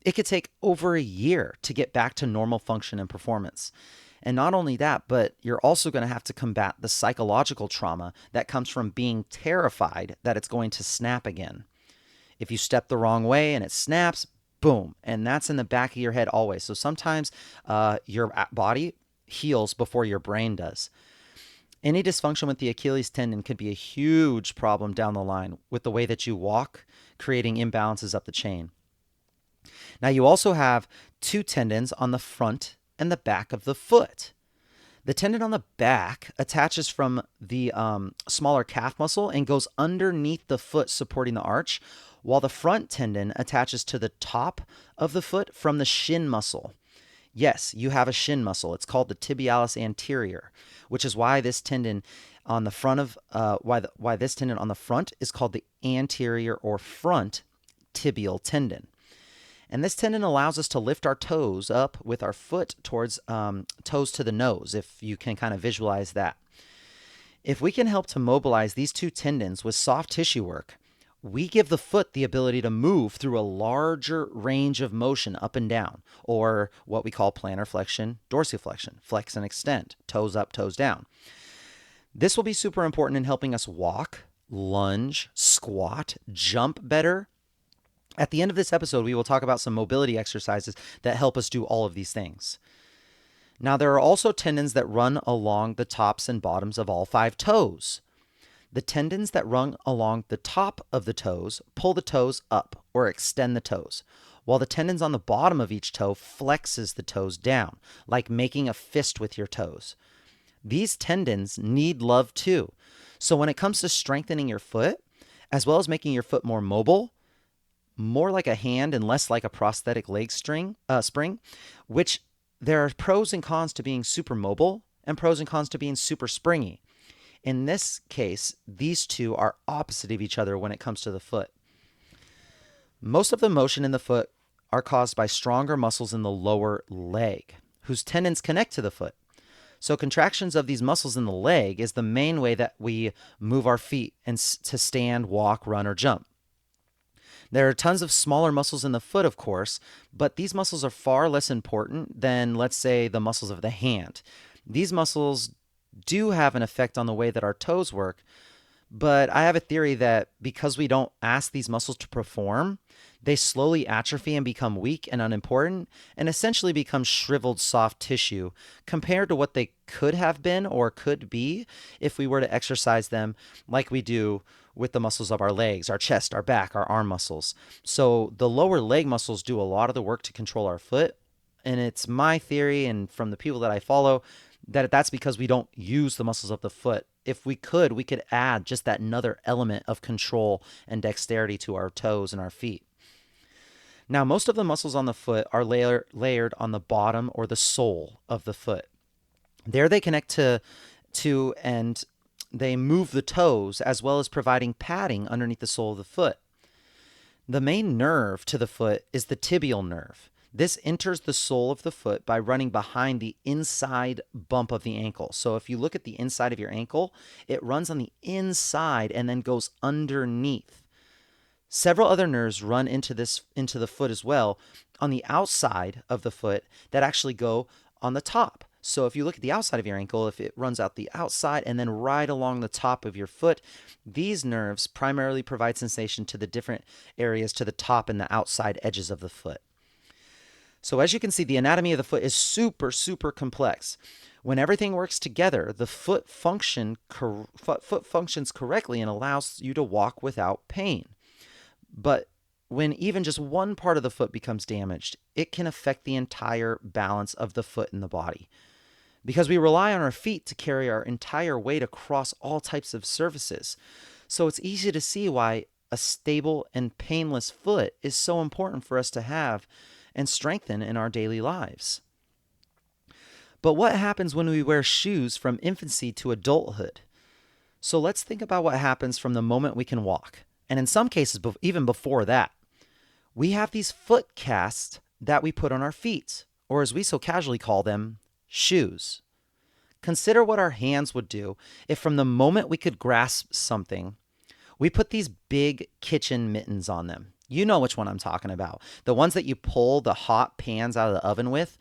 it could take over a year to get back to normal function and performance. And not only that, but you're also going to have to combat the psychological trauma that comes from being terrified that it's going to snap again. If you step the wrong way and it snaps, boom, and that's in the back of your head always. So sometimes your body heals before your brain does. Any dysfunction with the Achilles tendon could be a huge problem down the line with the way that you walk, creating imbalances up the chain. Now, you also have two tendons on the front and the back of the foot. The tendon on the back attaches from the smaller calf muscle and goes underneath the foot, supporting the arch, while the front tendon attaches to the top of the foot from the shin muscle. Yes, you have a shin muscle. It's called the tibialis anterior, which is why this tendon on the front of why this tendon on the front is called the anterior or front tibial tendon. And this tendon allows us to lift our toes up with our foot towards toes to the nose, if you can kind of visualize that. If we can help to mobilize these two tendons with soft tissue work, we give the foot the ability to move through a larger range of motion up and down, or what we call plantar flexion, dorsiflexion, flex and extend, toes up, toes down. This will be super important in helping us walk, lunge, squat, jump better. At the end of this episode, we will talk about some mobility exercises that help us do all of these things. Now, there are also tendons that run along the tops and bottoms of all 5 toes. The tendons that run along the top of the toes pull the toes up or extend the toes, while the tendons on the bottom of each toe flexes the toes down, like making a fist with your toes. These tendons need love too. So when it comes to strengthening your foot, as well as making your foot more mobile, more like a hand and less like a prosthetic leg spring, which there are pros and cons to being super mobile and pros and cons to being super springy. In this case, these two are opposite of each other when it comes to the foot. Most of the motion in the foot are caused by stronger muscles in the lower leg, whose tendons connect to the foot. So contractions of these muscles in the leg is the main way that we move our feet and to stand, walk, run, or jump. There are tons of smaller muscles in the foot, of course, but these muscles are far less important than, let's say, the muscles of the hand. These muscles do have an effect on the way that our toes work, but I have a theory that because we don't ask these muscles to perform, they slowly atrophy and become weak and unimportant and essentially become shriveled soft tissue compared to what they could have been or could be if we were to exercise them like we do with the muscles of our legs, our chest, our back, our arm muscles. So the lower leg muscles do a lot of the work to control our foot, and it's my theory and from the people that I follow that that's because we don't use the muscles of the foot. If we could add just that another element of control and dexterity to our toes and our feet. Now, most of the muscles on the foot are layered on the bottom or the sole of the foot. There they connect to and They move the toes as well as providing padding underneath the sole of the foot. The main nerve to the foot is the tibial nerve. This enters the sole of the foot by running behind the inside bump of the ankle. So if you look at the inside of your ankle, it runs on the inside and then goes underneath. Several other nerves run into the foot as well on the outside of the foot that actually go on the top. So if you look at the outside of your ankle, if it runs out the outside and then right along the top of your foot, these nerves primarily provide sensation to the different areas to the top and the outside edges of the foot. So as you can see, the anatomy of the foot is super, super complex. When everything works together, the foot functions correctly and allows you to walk without pain. But when even just one part of the foot becomes damaged, it can affect the entire balance of the foot and the body. Because we rely on our feet to carry our entire weight across all types of surfaces. So it's easy to see why a stable and painless foot is so important for us to have and strengthen in our daily lives. But what happens when we wear shoes from infancy to adulthood? So let's think about what happens from the moment we can walk. And in some cases, even before that, we have these foot casts that we put on our feet, or as we so casually call them, shoes. Consider what our hands would do if from the moment we could grasp something, we put these big kitchen mittens on them. You know which one I'm talking about. The ones that you pull the hot pans out of the oven with.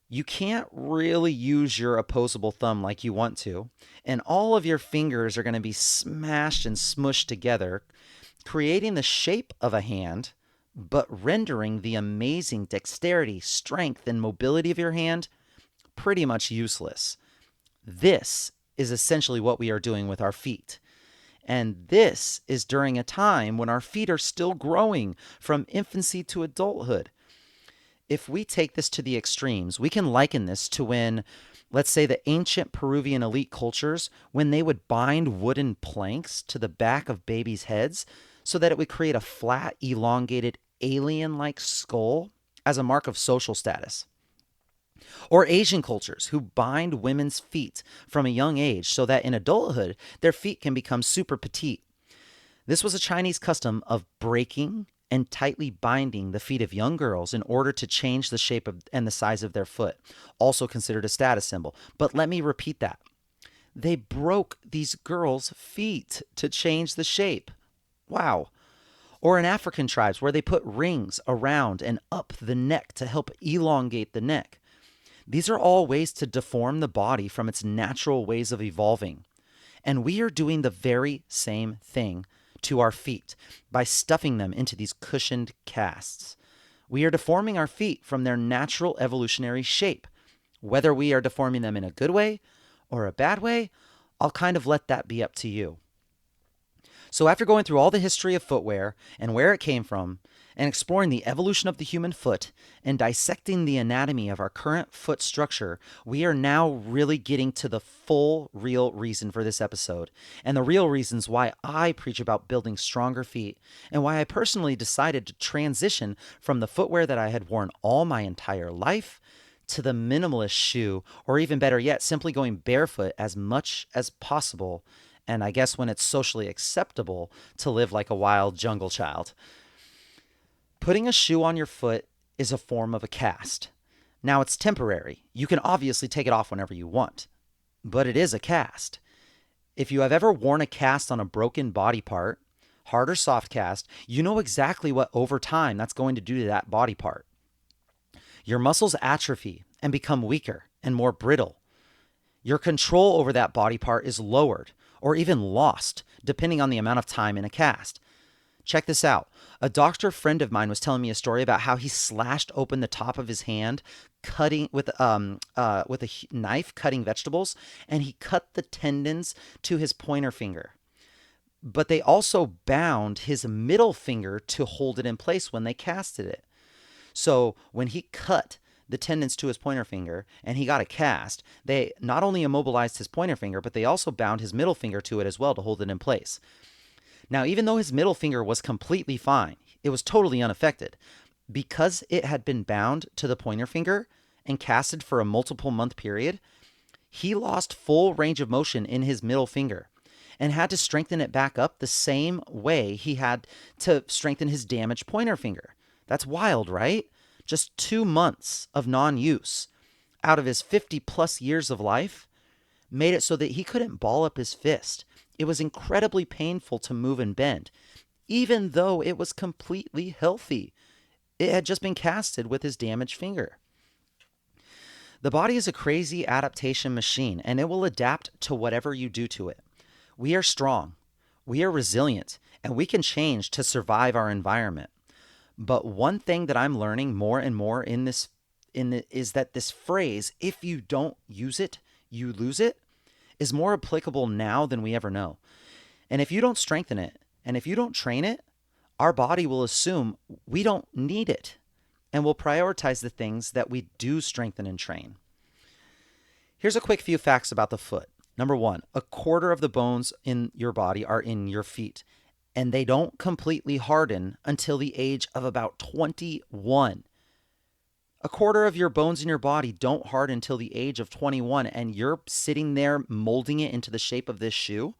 You can't really use your opposable thumb like you want to, and all of your fingers are going to be smashed and smushed together, creating the shape of a hand, but rendering the amazing dexterity, strength, and mobility of your hand pretty much useless. This is essentially what we are doing with our feet. And this is during a time when our feet are still growing from infancy to adulthood. If we take this to the extremes, we can liken this to when, let's say, the ancient Peruvian elite cultures, when they would bind wooden planks to the back of babies' heads so that it would create a flat, elongated, alien-like skull as a mark of social status. Or Asian cultures who bind women's feet from a young age so that in adulthood, their feet can become super petite. This was a Chinese custom of breaking and tightly binding the feet of young girls in order to change the shape and the size of their foot, also considered a status symbol. But let me repeat that. They broke these girls' feet to change the shape. Wow. Or in African tribes where they put rings around and up the neck to help elongate the neck. These are all ways to deform the body from its natural ways of evolving. And we are doing the very same thing to our feet by stuffing them into these cushioned casts. We are deforming our feet from their natural evolutionary shape. Whether we are deforming them in a good way or a bad way, I'll kind of let that be up to you. So after going through all the history of footwear and where it came from, and exploring the evolution of the human foot and dissecting the anatomy of our current foot structure, we are now really getting to the full, real reason for this episode, and the real reasons why I preach about building stronger feet, and why I personally decided to transition from the footwear that I had worn all my entire life to the minimalist shoe, or even better yet, simply going barefoot as much as possible, and I guess when it's socially acceptable to live like a wild jungle child. Putting a shoe on your foot is a form of a cast. Now, it's temporary. You can obviously take it off whenever you want, but it is a cast. If you have ever worn a cast on a broken body part, hard or soft cast, you know exactly what over time that's going to do to that body part. Your muscles atrophy and become weaker and more brittle. Your control over that body part is lowered or even lost, depending on the amount of time in a cast. Check this out. A doctor friend of mine was telling me a story about how he slashed open the top of his hand, cutting with a knife, cutting vegetables, and he cut the tendons to his pointer finger. But they also bound his middle finger to hold it in place when they casted it. So when he cut the tendons to his pointer finger and he got a cast, they not only immobilized his pointer finger, but they also bound his middle finger to it as well to hold it in place. Now, even though his middle finger was completely fine, it was totally unaffected. Because it had been bound to the pointer finger and casted for a multiple month period, He lost full range of motion in his middle finger and had to strengthen it back up the same way he had to strengthen his damaged pointer finger. That's wild, right? Just 2 months of non-use out of his 50 plus years of life made it so that he couldn't ball up his fist. It was incredibly painful to move and bend, even though it was completely healthy. It had just been casted with his damaged finger. The body is a crazy adaptation machine, and it will adapt to whatever you do to it. We are strong, we are resilient, and we can change to survive our environment. But one thing that I'm learning more and more is that this phrase, if you don't use it, you lose it, is more applicable now than we ever know. And if you don't strengthen it, and if you don't train it, our body will assume we don't need it and will prioritize the things that we do strengthen and train. Here's a quick few facts about the foot. Number one, a quarter of the bones in your body are in your feet, and they don't completely harden until the age of about 21. A quarter of your bones in your body don't harden until the age of 21, and you're sitting there molding it into the shape of this shoe.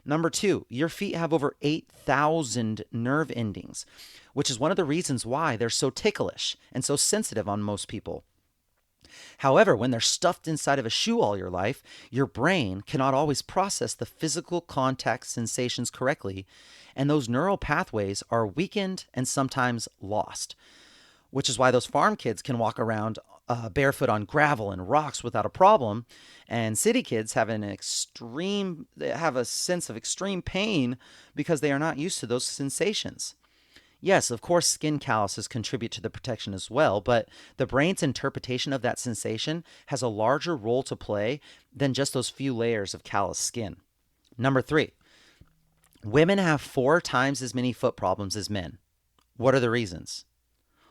Number two, your feet have over 8,000 nerve endings, which is one of the reasons why they're so ticklish and so sensitive on most people. However, when they're stuffed inside of a shoe all your life, your brain cannot always process the physical contact sensations correctly, and those neural pathways are weakened and sometimes lost, which is why those farm kids can walk around barefoot on gravel and rocks without a problem, and city kids have a sense of extreme pain because they are not used to those sensations. Yes, of course, skin calluses contribute to the protection as well, but the brain's interpretation of that sensation has a larger role to play than just those few layers of callous skin. Number three, women have 4 times as many foot problems as men. What are the reasons?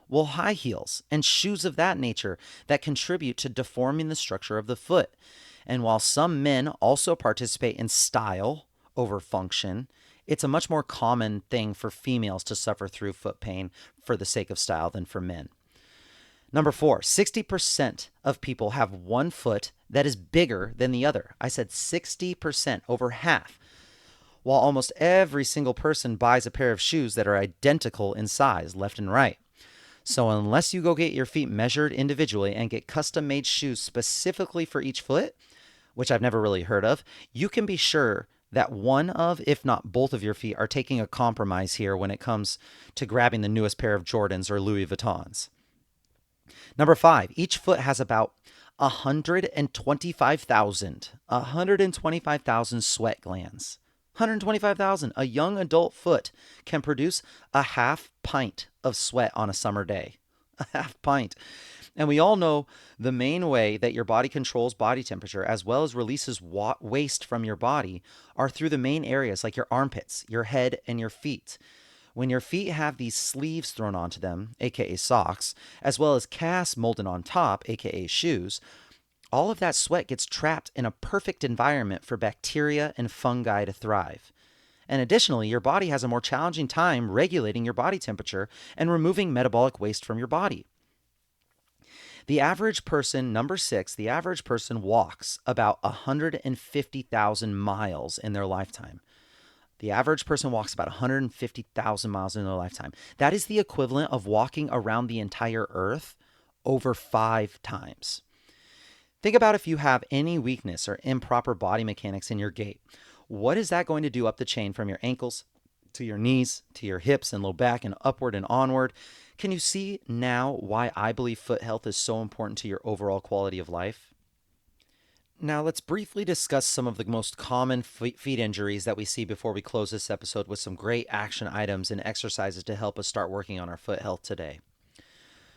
Well, high heels and shoes of that nature that contribute to deforming the structure of the foot. And while some men also participate in style over function, it's a much more common thing for females to suffer through foot pain for the sake of style than for men. Number 4, 60% of people have one foot that is bigger than the other. I said 60%, over half. While almost every single person buys a pair of shoes that are identical in size, left and right. So unless you go get your feet measured individually and get custom-made shoes specifically for each foot, which I've never really heard of, you can be sure that one of, if not both of your feet are taking a compromise here when it comes to grabbing the newest pair of Jordans or Louis Vuittons. Number 5, each foot has about 125,000 sweat glands. 125,000. A young adult foot can produce a half pint of sweat on a summer day. A half pint. And we all know the main way that your body controls body temperature as well as releases waste from your body are through the main areas like your armpits, your head, and your feet. When your feet have these sleeves thrown onto them, aka socks, as well as casts molded on top, aka shoes, all of that sweat gets trapped in a perfect environment for bacteria and fungi to thrive. And additionally, your body has a more challenging time regulating your body temperature and removing metabolic waste from your body. The average person, number 6, the average person walks about 150,000 miles in their lifetime. The average person walks about 150,000 miles in their lifetime. That is the equivalent of walking around the entire earth over 5 times. Think about if you have any weakness or improper body mechanics in your gait. What is that going to do up the chain from your ankles to your knees, to your hips and low back and upward and onward? Can you see now why I believe foot health is so important to your overall quality of life? Now let's briefly discuss some of the most common feet injuries that we see before we close this episode with some great action items and exercises to help us start working on our foot health today.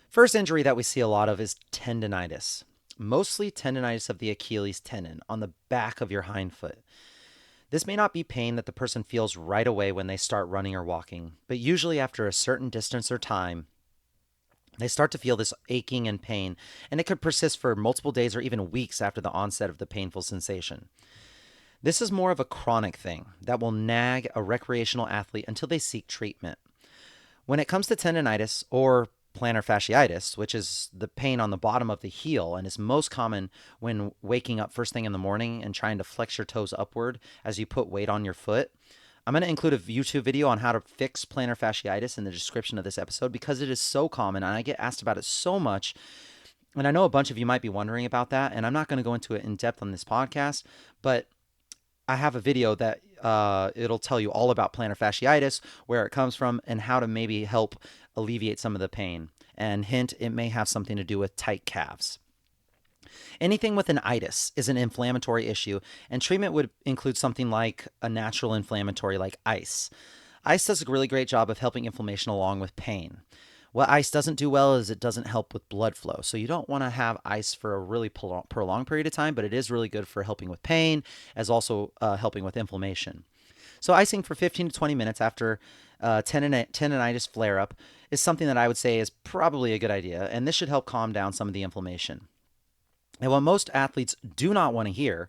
First injury that we see a lot of is tendinitis. Mostly tendinitis of the Achilles tendon on the back of your hind foot. This may not be pain that the person feels right away when they start running or walking, but usually after a certain distance or time, they start to feel this aching and pain, and it could persist for multiple days or even weeks after the onset of the painful sensation. This is more of a chronic thing that will nag a recreational athlete until they seek treatment. When it comes to tendinitis, or plantar fasciitis, which is the pain on the bottom of the heel and is most common when waking up first thing in the morning and trying to flex your toes upward as you put weight on your foot. I'm going to include a YouTube video on how to fix plantar fasciitis in the description of this episode because it is so common and I get asked about it so much. And I know a bunch of you might be wondering about that, and I'm not going to go into it in depth on this podcast, but I have a video that it'll tell you all about plantar fasciitis, where it comes from, and how to maybe help alleviate some of the pain. And hint, it may have something to do with tight calves. Anything with an itis is an inflammatory issue, and treatment would include something like a natural inflammatory like ice. Ice does a really great job of helping inflammation along with pain. What ice doesn't do well is it doesn't help with blood flow. So you don't want to have ice for a really prolonged period of time, but it is really good for helping with pain as also helping with inflammation. So icing for 15 to 20 minutes after tendinitis flare-up is something that I would say is probably a good idea, and this should help calm down some of the inflammation. And what most athletes do not want to hear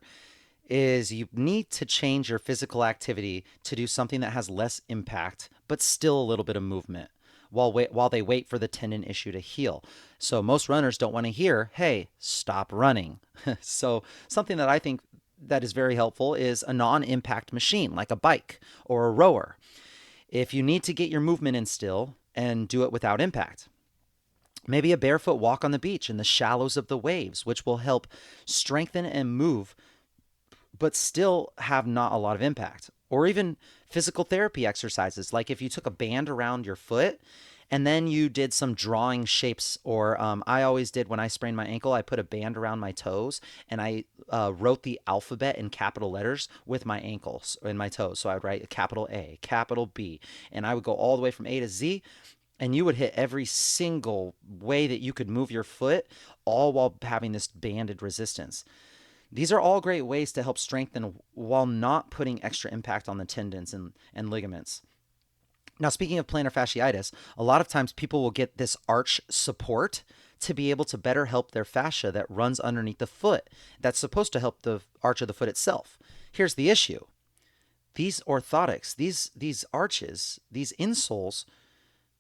is you need to change your physical activity to do something that has less impact, but still a little bit of movement while they wait for the tendon issue to heal. So most runners don't want to hear, hey, stop running. So something that I think that is very helpful is a non-impact machine like a bike or a rower. If you need to get your movement in still and do it without impact. Maybe a barefoot walk on the beach in the shallows of the waves, which will help strengthen and move, but still have not a lot of impact. Or even physical therapy exercises, like if you took a band around your foot and then you did some drawing shapes, or I always did when I sprained my ankle, I put a band around my toes and I wrote the alphabet in capital letters with my ankles and my toes. So I would write a capital A, capital B, and I would go all the way from A to Z. And you would hit every single way that you could move your foot, all while having this banded resistance. These are all great ways to help strengthen while not putting extra impact on the tendons and ligaments. Now, speaking of plantar fasciitis, a lot of times people will get this arch support to be able to better help their fascia that runs underneath the foot. That's supposed to help the arch of the foot itself. Here's the issue. These orthotics, these arches, these insoles,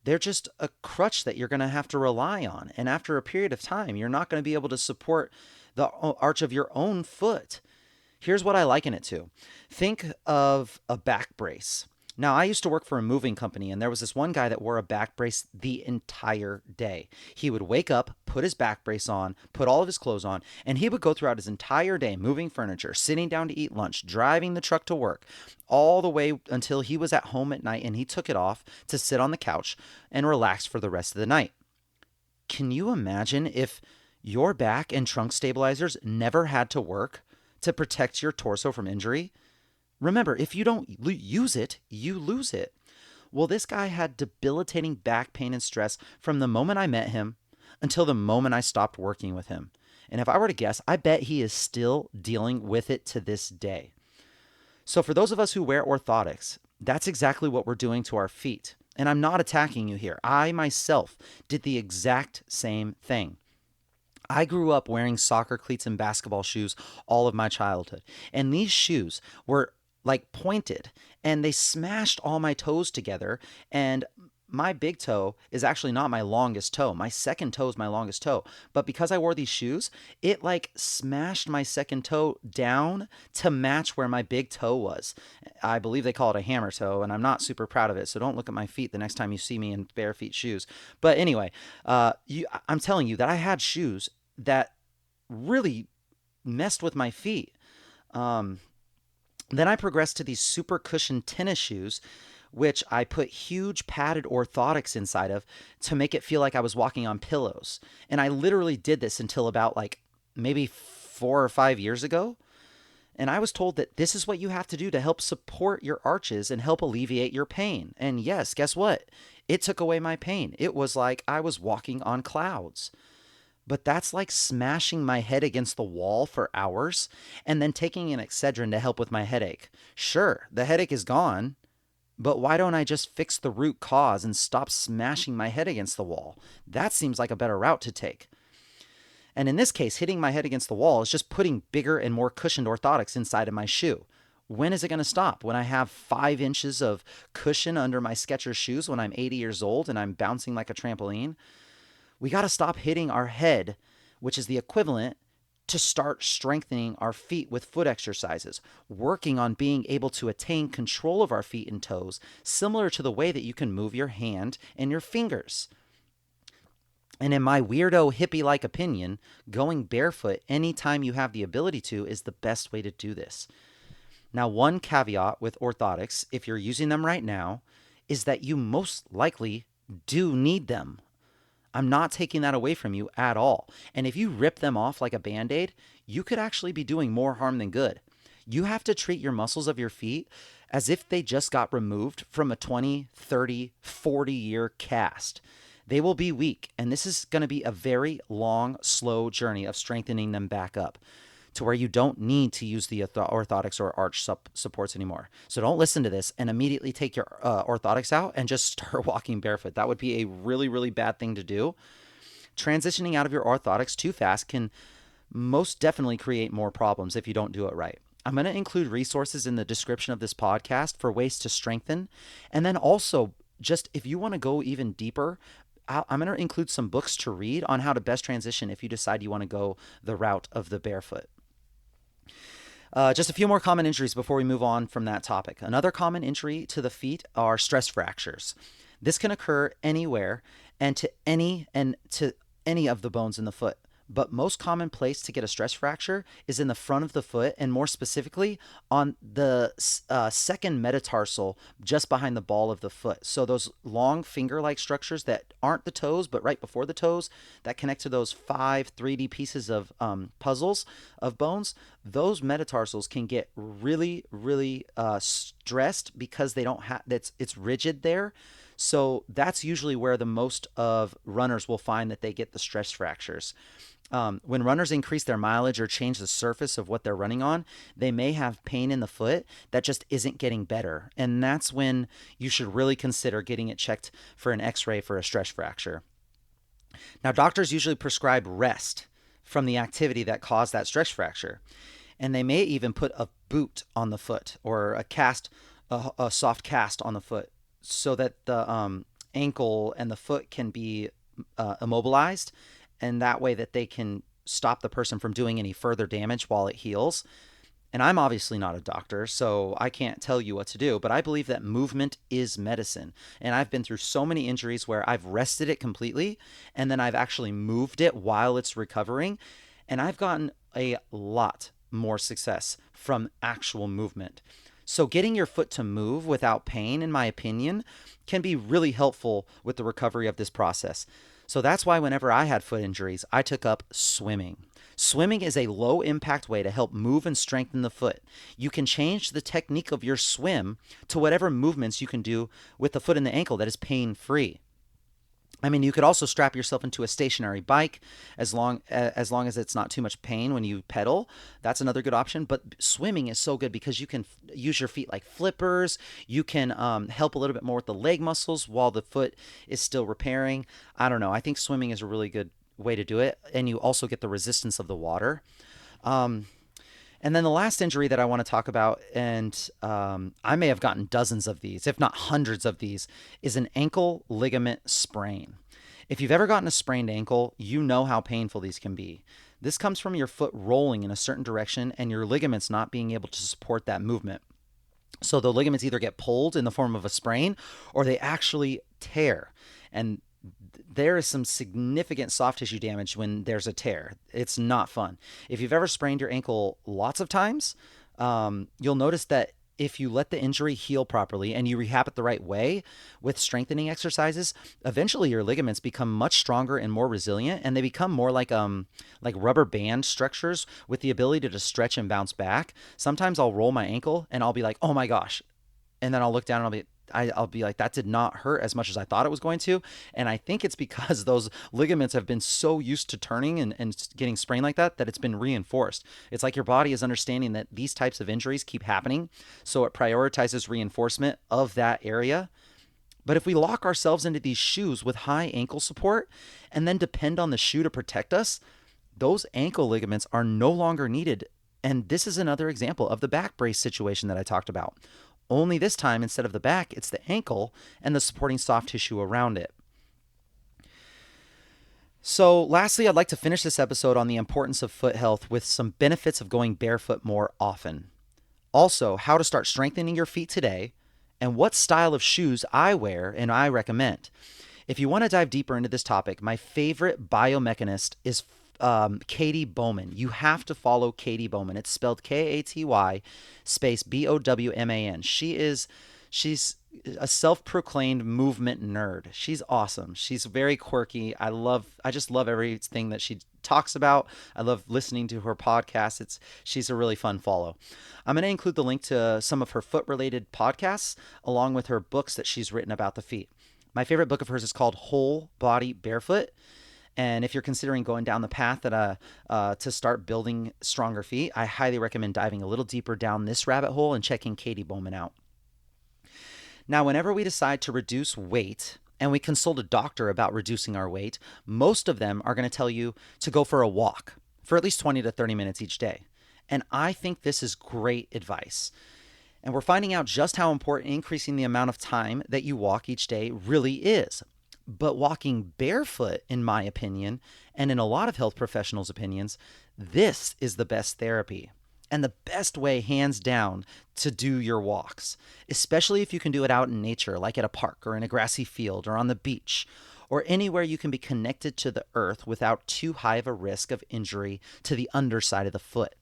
they're just a crutch that you're going to have to rely on. And after a period of time, you're not going to be able to support the arch of your own foot. Here's what I liken it to. Think of a back brace. Now, I used to work for a moving company, and there was this one guy that wore a back brace the entire day. He would wake up, put his back brace on, put all of his clothes on, and he would go throughout his entire day moving furniture, sitting down to eat lunch, driving the truck to work, all the way until he was at home at night, and he took it off to sit on the couch and relax for the rest of the night. Can you imagine if your back and trunk stabilizers never had to work to protect your torso from injury? Remember, if you don't use it, you lose it. Well, this guy had debilitating back pain and stress from the moment I met him until the moment I stopped working with him. And if I were to guess, I bet he is still dealing with it to this day. So for those of us who wear orthotics, that's exactly what we're doing to our feet. And I'm not attacking you here. I myself did the exact same thing. I grew up wearing soccer cleats and basketball shoes all of my childhood. And these shoes were like pointed and they smashed all my toes together. And my big toe is actually not my longest toe. My second toe is my longest toe. But because I wore these shoes, it like smashed my second toe down to match where my big toe was. I believe they call it a hammer toe, and I'm not super proud of it. So don't look at my feet the next time you see me in bare feet shoes. But anyway, I'm telling you that I had shoes that really messed with my feet. Then I progressed to these super cushioned tennis shoes, which I put huge padded orthotics inside of to make it feel like I was walking on pillows. And I literally did this until about like maybe 4 or 5 years ago. And I was told that this is what you have to do to help support your arches and help alleviate your pain. And yes, guess what? It took away my pain. It was like I was walking on clouds. But that's like smashing my head against the wall for hours and then taking an Excedrin to help with my headache. Sure, the headache is gone, but why don't I just fix the root cause and stop smashing my head against the wall? That seems like a better route to take. And in this case, hitting my head against the wall is just putting bigger and more cushioned orthotics inside of my shoe. When is it going to stop? When I have 5 inches of cushion under my Skechers shoes when I'm 80 years old and I'm bouncing like a trampoline? We got to stop hitting our head, which is the equivalent, to start strengthening our feet with foot exercises, working on being able to attain control of our feet and toes, similar to the way that you can move your hand and your fingers. And in my weirdo hippie-like opinion, going barefoot anytime you have the ability to is the best way to do this. Now, one caveat with orthotics, if you're using them right now, is that you most likely do need them. I'm not taking that away from you at all. And if you rip them off like a Band-Aid, you could actually be doing more harm than good. You have to treat your muscles of your feet as if they just got removed from a 20, 30, 40-year cast. They will be weak, and this is going to be a very long, slow journey of strengthening them back up to where you don't need to use the orthotics or arch supports anymore. So don't listen to this and immediately take your orthotics out and just start walking barefoot. That would be a really, really bad thing to do. Transitioning out of your orthotics too fast can most definitely create more problems if you don't do it right. I'm going to include resources in the description of this podcast for ways to strengthen. And then also, just if you want to go even deeper, I'm going to include some books to read on how to best transition if you decide you want to go the route of the barefoot. Just a few more common injuries before we move on from that topic. Another common injury to the feet are stress fractures. This can occur anywhere and to any of the bones in the foot. But most common place to get a stress fracture is in the front of the foot, and more specifically on the second metatarsal just behind the ball of the foot. So those long finger-like structures that aren't the toes but right before the toes that connect to those 5 3D pieces of puzzles of bones, those metatarsals can get really, really stressed because they don't have it's rigid there. So that's usually where the most of runners will find that they get the stress fractures. When runners increase their mileage or change the surface of what they're running on, they may have pain in the foot that just isn't getting better. And that's when you should really consider getting it checked for an x-ray for a stress fracture. Now, doctors usually prescribe rest from the activity that caused that stress fracture. And they may even put a boot on the foot or a soft cast on the foot so that the ankle and the foot can be immobilized, and that way that they can stop the person from doing any further damage while it heals. And I'm obviously not a doctor, so I can't tell you what to do, but I believe that movement is medicine. And I've been through so many injuries where I've rested it completely, and then I've actually moved it while it's recovering, and I've gotten a lot more success from actual movement. So getting your foot to move without pain, in my opinion, can be really helpful with the recovery of this process. So that's why whenever I had foot injuries, I took up swimming. Swimming is a low impact way to help move and strengthen the foot. You can change the technique of your swim to whatever movements you can do with the foot and the ankle that is pain free. I mean, you could also strap yourself into a stationary bike as long as it's not too much pain when you pedal. That's another good option. But swimming is so good because you can use your feet like flippers. You can help a little bit more with the leg muscles while the foot is still repairing. I don't know. I think swimming is a really good way to do it. And you also get the resistance of the water. And then the last injury that I want to talk about, and I may have gotten dozens of these, if not hundreds of these, is an ankle ligament sprain. If you've ever gotten a sprained ankle, you know how painful these can be. This comes from your foot rolling in a certain direction and your ligaments not being able to support that movement. So the ligaments either get pulled in the form of a sprain or they actually tear. And there is some significant soft tissue damage when there's a tear. It's not fun. If you've ever sprained your ankle lots of times, you'll notice that if you let the injury heal properly and you rehab it the right way with strengthening exercises, eventually your ligaments become much stronger and more resilient, and they become more like rubber band structures with the ability to stretch and bounce back. Sometimes I'll roll my ankle and I'll be like, oh my gosh. And then I'll look down and I'll be like, that did not hurt as much as I thought it was going to. And I think it's because those ligaments have been so used to turning and getting sprained like that it's been reinforced. It's like your body is understanding that these types of injuries keep happening, so it prioritizes reinforcement of that area. But if we lock ourselves into these shoes with high ankle support and then depend on the shoe to protect us, those ankle ligaments are no longer needed. And this is another example of the back brace situation that I talked about. Only this time, instead of the back, it's the ankle and the supporting soft tissue around it. So, lastly, I'd like to finish this episode on the importance of foot health with some benefits of going barefoot more often. Also, how to start strengthening your feet today, and what style of shoes I wear and I recommend. If you want to dive deeper into this topic, my favorite biomechanist is Katie Bowman. You have to follow Katie Bowman. It's spelled Katy space Bowman. She's a self-proclaimed movement nerd. She's awesome. She's very quirky. I just love everything that she talks about. I love listening to her podcast. She's a really fun follow. I'm going to include the link to some of her foot-related podcasts along with her books that she's written about the feet. My favorite book of hers is called Whole Body Barefoot. And if you're considering going down the path to start building stronger feet, I highly recommend diving a little deeper down this rabbit hole and checking Katie Bowman out. Now, whenever we decide to reduce weight and we consult a doctor about reducing our weight, most of them are going to tell you to go for a walk for at least 20 to 30 minutes each day. And I think this is great advice. And we're finding out just how important increasing the amount of time that you walk each day really is. But walking barefoot, in my opinion, and in a lot of health professionals' opinions, this is the best therapy and the best way, hands down, to do your walks, especially if you can do it out in nature, like at a park or in a grassy field or on the beach, or anywhere you can be connected to the earth without too high of a risk of injury to the underside of the foot.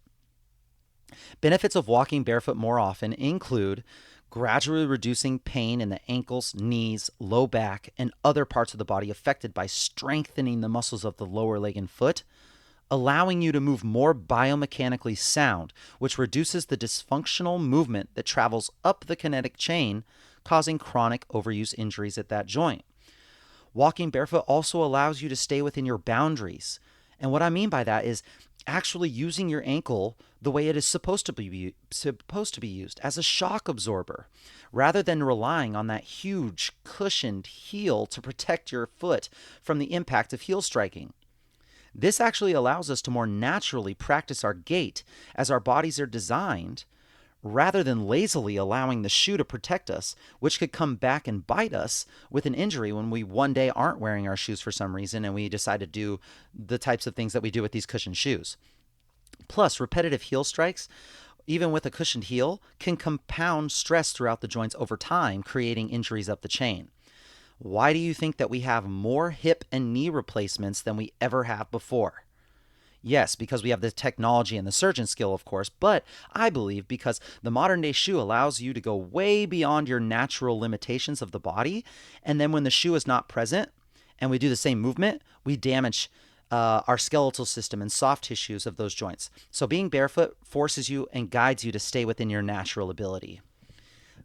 Benefits of walking barefoot more often include gradually reducing pain in the ankles, knees, low back, and other parts of the body affected by strengthening the muscles of the lower leg and foot, allowing you to move more biomechanically sound, which reduces the dysfunctional movement that travels up the kinetic chain, causing chronic overuse injuries at that joint. Walking barefoot also allows you to stay within your boundaries. And what I mean by that is actually using your ankle the way it is supposed to be used as a shock absorber, rather than relying on that huge cushioned heel to protect your foot from the impact of heel striking. This actually allows us to more naturally practice our gait as our bodies are designed, rather than lazily allowing the shoe to protect us, which could come back and bite us with an injury when we one day aren't wearing our shoes for some reason and we decide to do the types of things that we do with these cushioned shoes. Plus, repetitive heel strikes, even with a cushioned heel, can compound stress throughout the joints over time, creating injuries up the chain. Why do you think that we have more hip and knee replacements than we ever have before? Yes, because we have the technology and the surgeon skill, of course, but I believe because the modern day shoe allows you to go way beyond your natural limitations of the body. And then when the shoe is not present and we do the same movement, we damage our skeletal system and soft tissues of those joints. So being barefoot forces you and guides you to stay within your natural ability.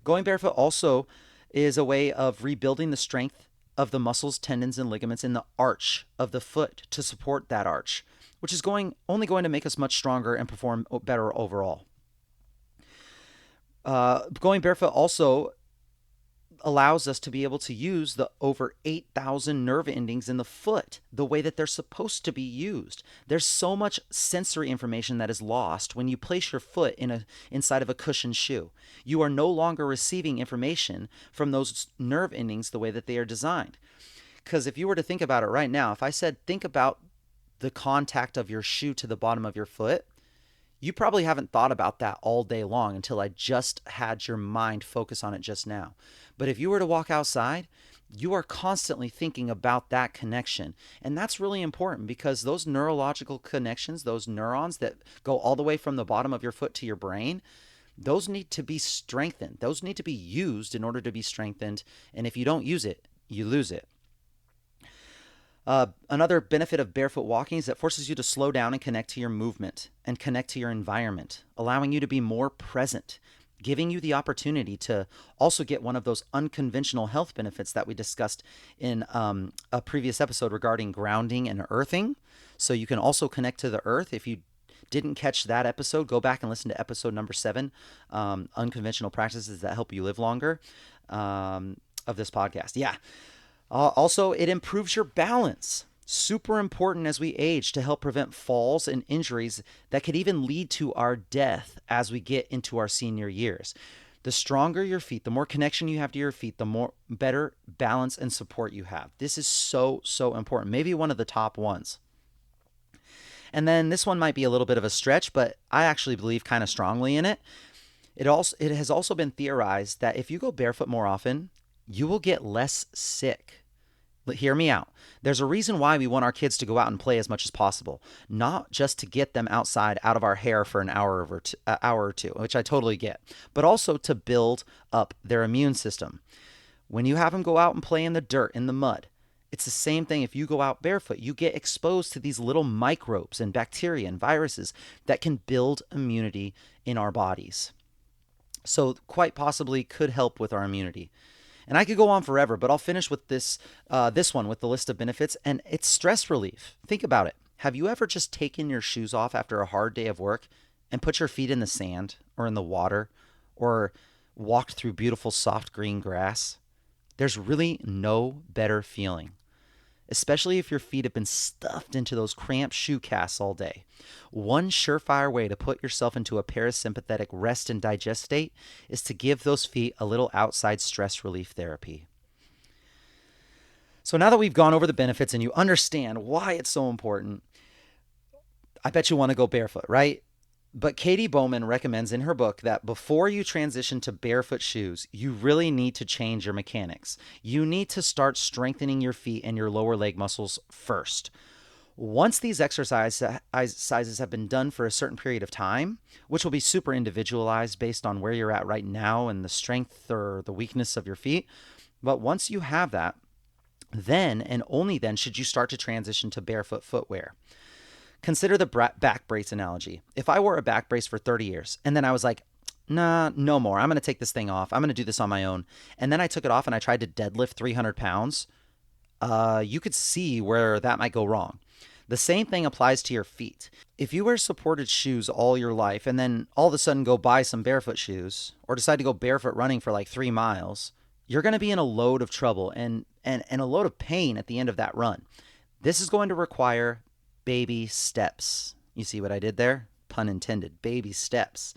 Going barefoot also is a way of rebuilding the strength of the muscles, tendons, and ligaments in the arch of the foot to support that arch, which is only going to make us much stronger and perform better overall. Going barefoot also allows us to be able to use the over 8,000 nerve endings in the foot the way that they're supposed to be used. There's so much sensory information that is lost when you place your foot inside of a cushioned shoe. You are no longer receiving information from those nerve endings the way that they are designed. Because if you were to think about it right now, if I said think about the contact of your shoe to the bottom of your foot, you probably haven't thought about that all day long until I just had your mind focus on it just now. But if you were to walk outside, you are constantly thinking about that connection. And that's really important because those neurological connections, those neurons that go all the way from the bottom of your foot to your brain, those need to be strengthened. Those need to be used in order to be strengthened. And if you don't use it, you lose it. Another benefit of barefoot walking is that it forces you to slow down and connect to your movement and connect to your environment, allowing you to be more present, giving you the opportunity to also get one of those unconventional health benefits that we discussed in a previous episode regarding grounding and earthing. So you can also connect to the earth. If you didn't catch that episode, go back and listen to episode number 7, Unconventional Practices That Help You Live Longer, of this podcast. Yeah. Also, it improves your balance. Super important as we age to help prevent falls and injuries that could even lead to our death as we get into our senior years. The stronger your feet, the more connection you have to your feet, the more better balance and support you have. This is so, so important. Maybe one of the top ones. And then this one might be a little bit of a stretch, but I actually believe kind of strongly in it. It has also been theorized that if you go barefoot more often, you will get less sick. Hear me out. There's a reason why we want our kids to go out and play as much as possible, not just to get them outside out of our hair for an hour or two, which I totally get, but also to build up their immune system. When you have them go out and play in the dirt, in the mud, it's the same thing. If you go out barefoot, you get exposed to these little microbes and bacteria and viruses that can build immunity in our bodies. So quite possibly could help with our immunity. And I could go on forever, but I'll finish with this one with the list of benefits, and it's stress relief. Think about it. Have you ever just taken your shoes off after a hard day of work and put your feet in the sand or in the water or walked through beautiful soft green grass? There's really no better feeling, especially if your feet have been stuffed into those cramped shoe casts all day. One surefire way to put yourself into a parasympathetic rest and digest state is to give those feet a little outside stress relief therapy. So now that we've gone over the benefits and you understand why it's so important, I bet you want to go barefoot, right? But Katie Bowman recommends in her book that before you transition to barefoot shoes, you really need to change your mechanics. You need to start strengthening your feet and your lower leg muscles first. Once these exercises have been done for a certain period of time, which will be super individualized based on where you're at right now and the strength or the weakness of your feet, but once you have that, then and only then should you start to transition to barefoot footwear. Consider the back brace analogy. If I wore a back brace for 30 years and then I was like, nah, no more. I'm going to take this thing off. I'm going to do this on my own. And then I took it off and I tried to deadlift 300 pounds. You could see where that might go wrong. The same thing applies to your feet. If you wear supported shoes all your life and then all of a sudden go buy some barefoot shoes or decide to go barefoot running for like 3 miles, you're going to be in a load of trouble and a load of pain at the end of that run. This is going to require baby steps. You see what I did there? Pun intended, baby steps.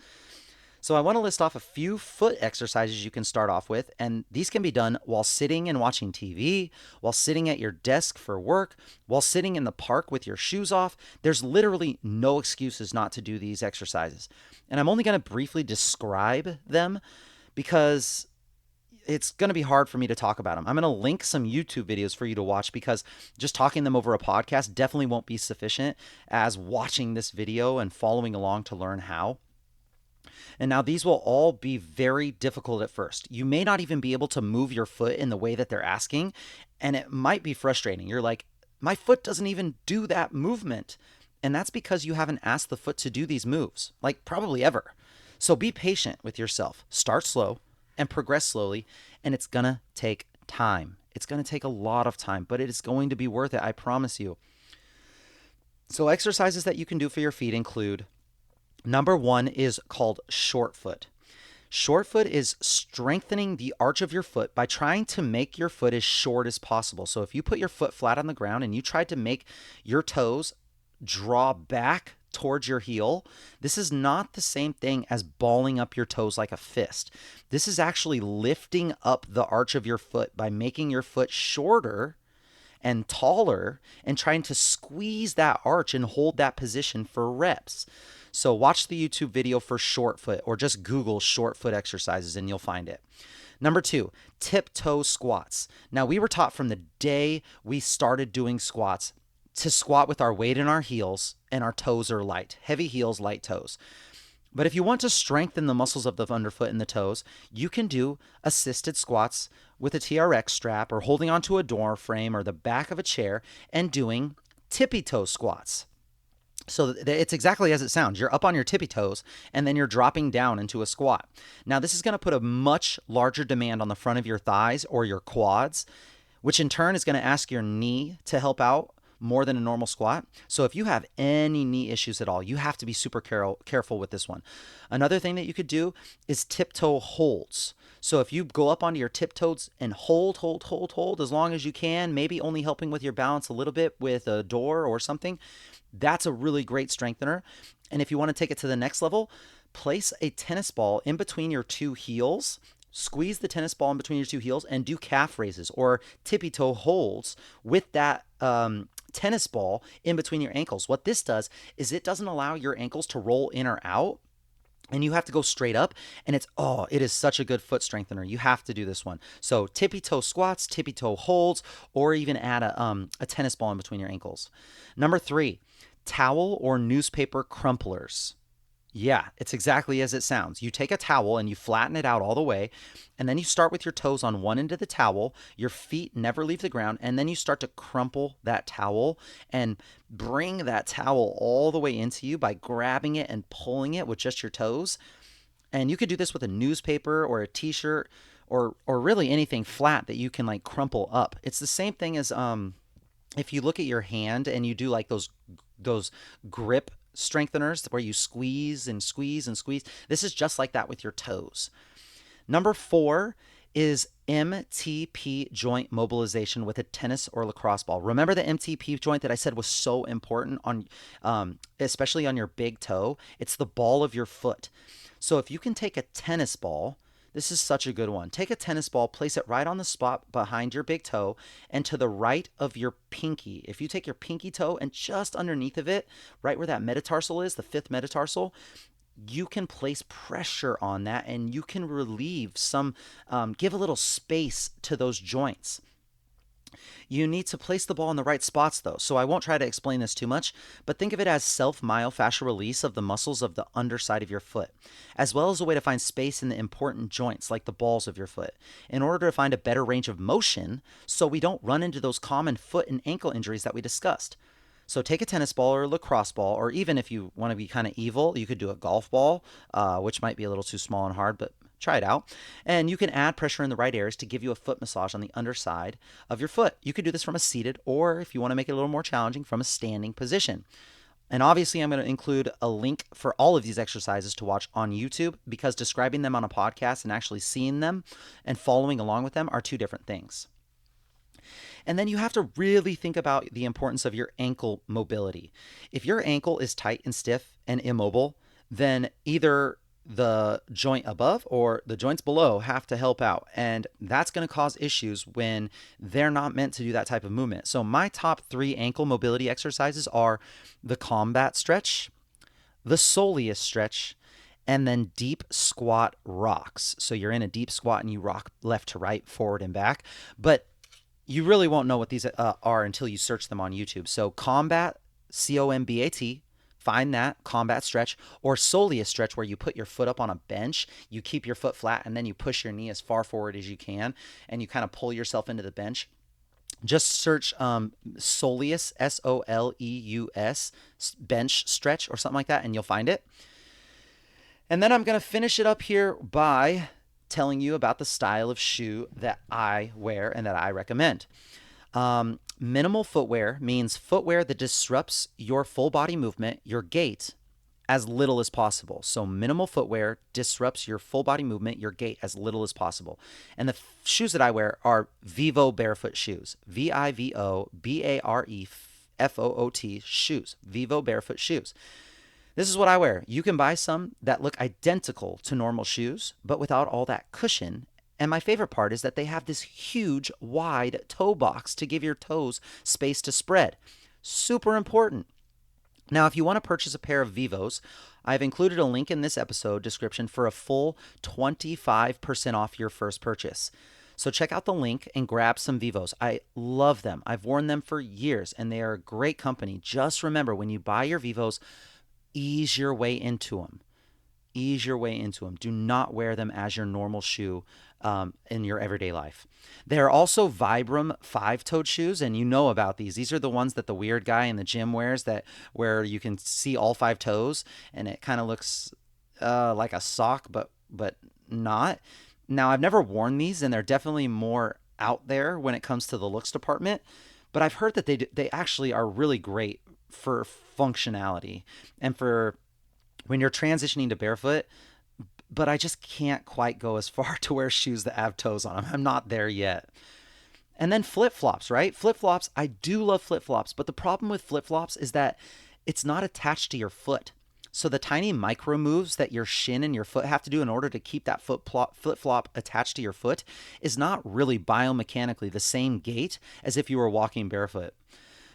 So I want to list off a few foot exercises you can start off with, and these can be done while sitting and watching TV, while sitting at your desk for work, while sitting in the park with your shoes off. There's literally no excuses not to do these exercises. And I'm only going to briefly describe them because it's going to be hard for me to talk about them. I'm going to link some YouTube videos for you to watch because just talking them over a podcast definitely won't be sufficient as watching this video and following along to learn how. And now these will all be very difficult at first. You may not even be able to move your foot in the way that they're asking, and it might be frustrating. You're like, my foot doesn't even do that movement. And that's because you haven't asked the foot to do these moves, like probably ever. So be patient with yourself. Start slow and progress slowly, and it's gonna take time. It's gonna take a lot of time, but it is going to be worth it, I promise you. So exercises that you can do for your feet include, number one is called short foot. Short foot is strengthening the arch of your foot by trying to make your foot as short as possible. So if you put your foot flat on the ground and you tried to make your toes draw back towards your heel, this is not the same thing as balling up your toes like a fist. This is actually lifting up the arch of your foot by making your foot shorter and taller and trying to squeeze that arch and hold that position for reps. So watch the YouTube video for short foot or just Google short foot exercises and you'll find it. Number two, tiptoe squats. Now we were taught from the day we started doing squats to squat with our weight in our heels and our toes are light. Heavy heels, light toes. But if you want to strengthen the muscles of the underfoot and the toes, you can do assisted squats with a TRX strap or holding onto a door frame or the back of a chair and doing tippy toe squats. So it's exactly as it sounds. You're up on your tippy toes and then you're dropping down into a squat. Now this is going to put a much larger demand on the front of your thighs or your quads, which in turn is going to ask your knee to help out more than a normal squat. So if you have any knee issues at all, you have to be super careful with this one. Another thing that you could do is tiptoe holds. So if you go up onto your tiptoes and hold as long as you can, maybe only helping with your balance a little bit with a door or something, that's a really great strengthener. And if you want to take it to the next level, place a tennis ball in between your two heels. Squeeze the tennis ball in between your two heels and do calf raises or tippy toe holds with that tennis ball in between your ankles. What this does is it doesn't allow your ankles to roll in or out, and you have to go straight up, and it is such a good foot strengthener. You have to do this one. So tippy toe squats, tippy toe holds, or even add a tennis ball in between your ankles. Number 3, towel or newspaper crumplers. Yeah, it's exactly as it sounds. You take a towel and you flatten it out all the way, and then you start with your toes on one end of the towel. Your feet never leave the ground, and then you start to crumple that towel and bring that towel all the way into you by grabbing it and pulling it with just your toes. And you could do this with a newspaper or a t-shirt or really anything flat that you can like crumple up. It's the same thing as if you look at your hand and you do like those grip strengtheners where you squeeze and squeeze and squeeze. This is just like that with your toes. Number 4 is MTP joint mobilization with a tennis or lacrosse ball. Remember the MTP joint that I said was so important on, especially on your big toe? It's the ball of your foot. So if you can take a tennis ball, this is such a good one. Take a tennis ball, place it right on the spot behind your big toe and to the right of your pinky. If you take your pinky toe and just underneath of it, right where that metatarsal is, the 5th metatarsal, you can place pressure on that and you can relieve some, give a little space to those joints. You need to place the ball in the right spots though, so I won't try to explain this too much, but think of it as self-myofascial release of the muscles of the underside of your foot, as well as a way to find space in the important joints like the balls of your foot, in order to find a better range of motion so we don't run into those common foot and ankle injuries that we discussed. So take a tennis ball or a lacrosse ball, or even if you want to be kind of evil, you could do a golf ball, which might be a little too small and hard, but try it out. And you can add pressure in the right areas to give you a foot massage on the underside of your foot. You could do this from a seated, or if you want to make it a little more challenging, from a standing position. And obviously, I'm going to include a link for all of these exercises to watch on YouTube, because describing them on a podcast and actually seeing them and following along with them are two different things. And then you have to really think about the importance of your ankle mobility. If your ankle is tight and stiff and immobile, then either the joint above or the joints below have to help out. And that's going to cause issues when they're not meant to do that type of movement. So my top 3 ankle mobility exercises are the combat stretch, the soleus stretch, and then deep squat rocks. So you're in a deep squat and you rock left to right, forward and back. But you really won't know what these are until you search them on YouTube. So combat, C-O-M-B-A-T, find that, combat stretch, or soleus stretch, where you put your foot up on a bench, you keep your foot flat, and then you push your knee as far forward as you can, and you kind of pull yourself into the bench. Just search soleus, S-O-L-E-U-S, bench stretch or something like that, and you'll find it. And then I'm going to finish it up here by telling you about the style of shoe that I wear and that I recommend. Minimal footwear means footwear that disrupts your full body movement, your gait, as little as possible. So minimal footwear disrupts your full body movement, your gait, as little as possible. And the shoes that I wear are Vivo barefoot shoes. V-I-V-O-B-A-R-E-F-O-O-T shoes. Vivo barefoot shoes. This is what I wear. You can buy some that look identical to normal shoes, but without all that cushion. And my favorite part is that they have this huge, wide toe box to give your toes space to spread. Super important. Now, if you want to purchase a pair of Vivos, I've included a link in this episode description for a full 25% off your first purchase. So check out the link and grab some Vivos. I love them. I've worn them for years, and they are a great company. Just remember, when you buy your Vivos, ease your way into them. Ease your way into them. Do not wear them as your normal shoe in your everyday life. There are also Vibram 5-toed shoes, and you know about these. These are the ones that the weird guy in the gym wears, where you can see all 5 toes, and it kind of looks like a sock, but not. Now, I've never worn these, and they're definitely more out there when it comes to the looks department, but I've heard that they actually are really great for functionality and for when you're transitioning to barefoot, but I just can't quite go as far to wear shoes that have toes on them. I'm not there yet. And then flip-flops, right? Flip-flops, I do love flip-flops, but the problem with flip-flops is that it's not attached to your foot. So the tiny micro moves that your shin and your foot have to do in order to keep that flip-flop attached to your foot is not really biomechanically the same gait as if you were walking barefoot.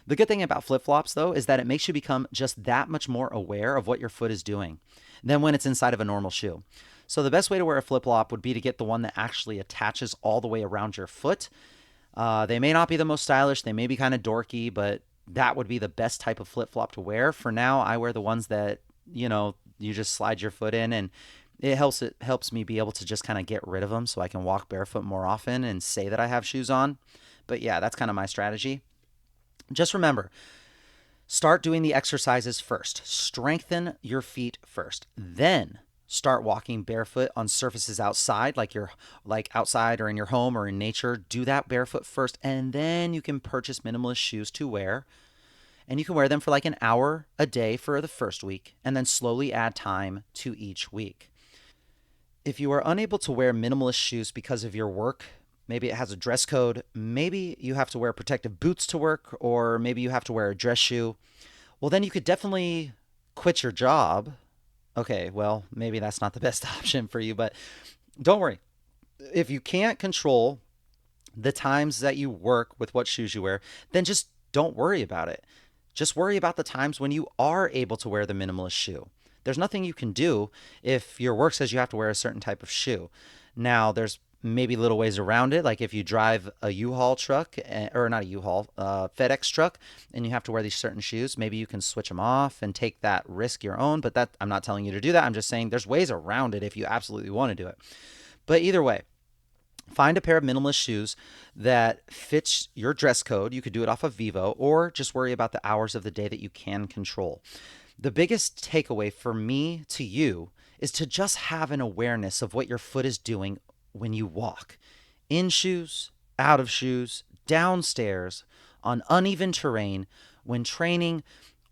The good thing about flip-flops, though, is that it makes you become just that much more aware of what your foot is doing than when it's inside of a normal shoe. So the best way to wear a flip-flop would be to get the one that actually attaches all the way around your foot. They may not be the most stylish. They may be kind of dorky, but that would be the best type of flip-flop to wear. For now, I wear the ones that, you just slide your foot in, and it helps me be able to just kind of get rid of them so I can walk barefoot more often and say that I have shoes on. But yeah, that's kind of my strategy. Just remember, start doing the exercises first. Strengthen your feet first. Then start walking barefoot on surfaces outside, like outside or in your home or in nature. Do that barefoot first, and then you can purchase minimalist shoes to wear. And you can wear them for like an hour a day for the first week, and then slowly add time to each week. If you are unable to wear minimalist shoes because of your work, maybe it has a dress code, maybe you have to wear protective boots to work, or maybe you have to wear a dress shoe, well, then you could definitely quit your job. Okay, well, maybe that's not the best option for you, but don't worry. If you can't control the times that you work with what shoes you wear, then just don't worry about it. Just worry about the times when you are able to wear the minimalist shoe. There's nothing you can do if your work says you have to wear a certain type of shoe. Now, there's maybe little ways around it, like if you drive a U-Haul truck, or not a U-Haul, FedEx truck, and you have to wear these certain shoes, maybe you can switch them off and take that risk your own, but that I'm not telling you to do that. I'm just saying there's ways around it if you absolutely want to do it. But either way, find a pair of minimalist shoes that fits your dress code. You could do it off of Vivo, or just worry about the hours of the day that you can control. The biggest takeaway for me to you is to just have an awareness of what your foot is doing when you walk. In shoes, out of shoes, downstairs, on uneven terrain, when training,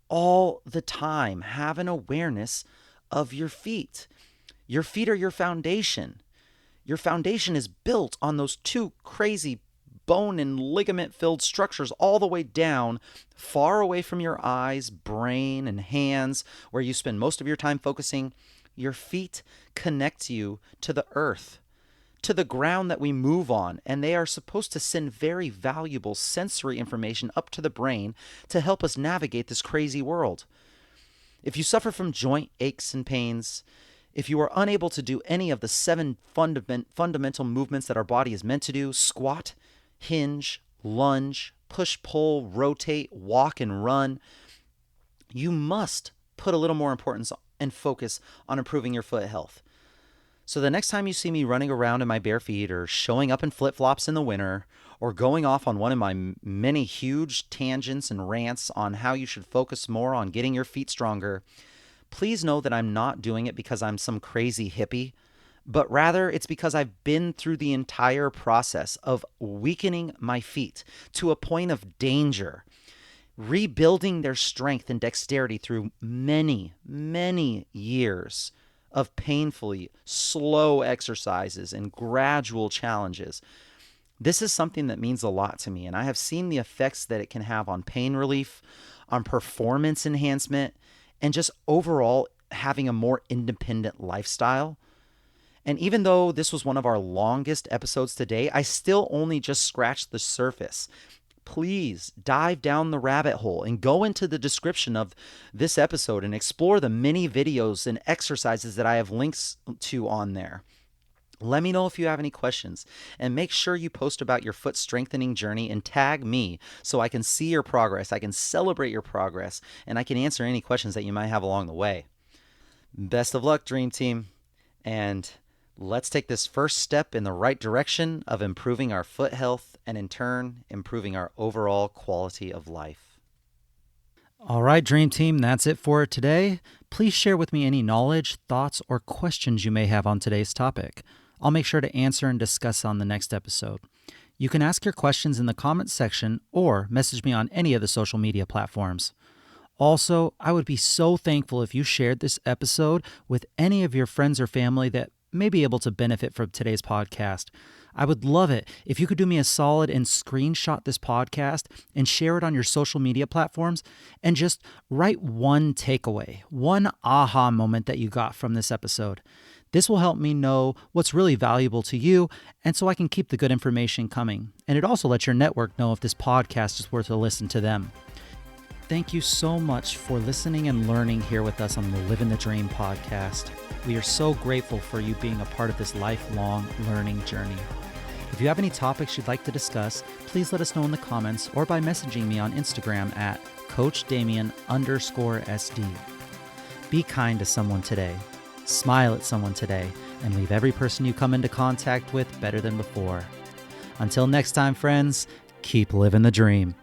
all the time. Have an awareness of your feet. Your feet are your foundation. Your foundation is built on those two crazy bone and ligament filled structures all the way down, far away from your eyes, brain, and hands, where you spend most of your time focusing. Your feet connect you to the earth, to the ground that we move on, and they are supposed to send very valuable sensory information up to the brain to help us navigate this crazy world. If you suffer from joint aches and pains, if you are unable to do any of the 7 fundamental movements that our body is meant to do — squat, hinge, lunge, push, pull, rotate, walk, and run — you must put a little more importance and focus on improving your foot health. So the next time you see me running around in my bare feet, or showing up in flip-flops in the winter, or going off on one of my many huge tangents and rants on how you should focus more on getting your feet stronger, please know that I'm not doing it because I'm some crazy hippie, but rather it's because I've been through the entire process of weakening my feet to a point of danger, rebuilding their strength and dexterity through many, many years of painfully slow exercises and gradual challenges. This is something that means a lot to me, and I have seen the effects that it can have on pain relief, on performance enhancement, and just overall having a more independent lifestyle. And even though this was one of our longest episodes today, I still only just scratched the surface. Please dive down the rabbit hole and go into the description of this episode and explore the many videos and exercises that I have links to on there. Let me know if you have any questions, and make sure you post about your foot strengthening journey and tag me so I can see your progress, I can celebrate your progress, and I can answer any questions that you might have along the way. Best of luck, Dream Team, and let's take this first step in the right direction of improving our foot health, and in turn, improving our overall quality of life. All right, Dream Team, that's it for today. Please share with me any knowledge, thoughts, or questions you may have on today's topic. I'll make sure to answer and discuss on the next episode. You can ask your questions in the comments section or message me on any of the social media platforms. Also, I would be so thankful if you shared this episode with any of your friends or family that may be able to benefit from today's podcast. I would love it if you could do me a solid and screenshot this podcast and share it on your social media platforms and just write one takeaway, one aha moment that you got from this episode. This will help me know what's really valuable to you, and so I can keep the good information coming. And it also lets your network know if this podcast is worth a listen to them. Thank you so much for listening and learning here with us on the Livin the Dream podcast. We are so grateful for you being a part of this lifelong learning journey. If you have any topics you'd like to discuss, please let us know in the comments or by messaging me on Instagram at CoachDamian_SD. Be kind to someone today, smile at someone today, and leave every person you come into contact with better than before. Until next time, friends, keep living the dream.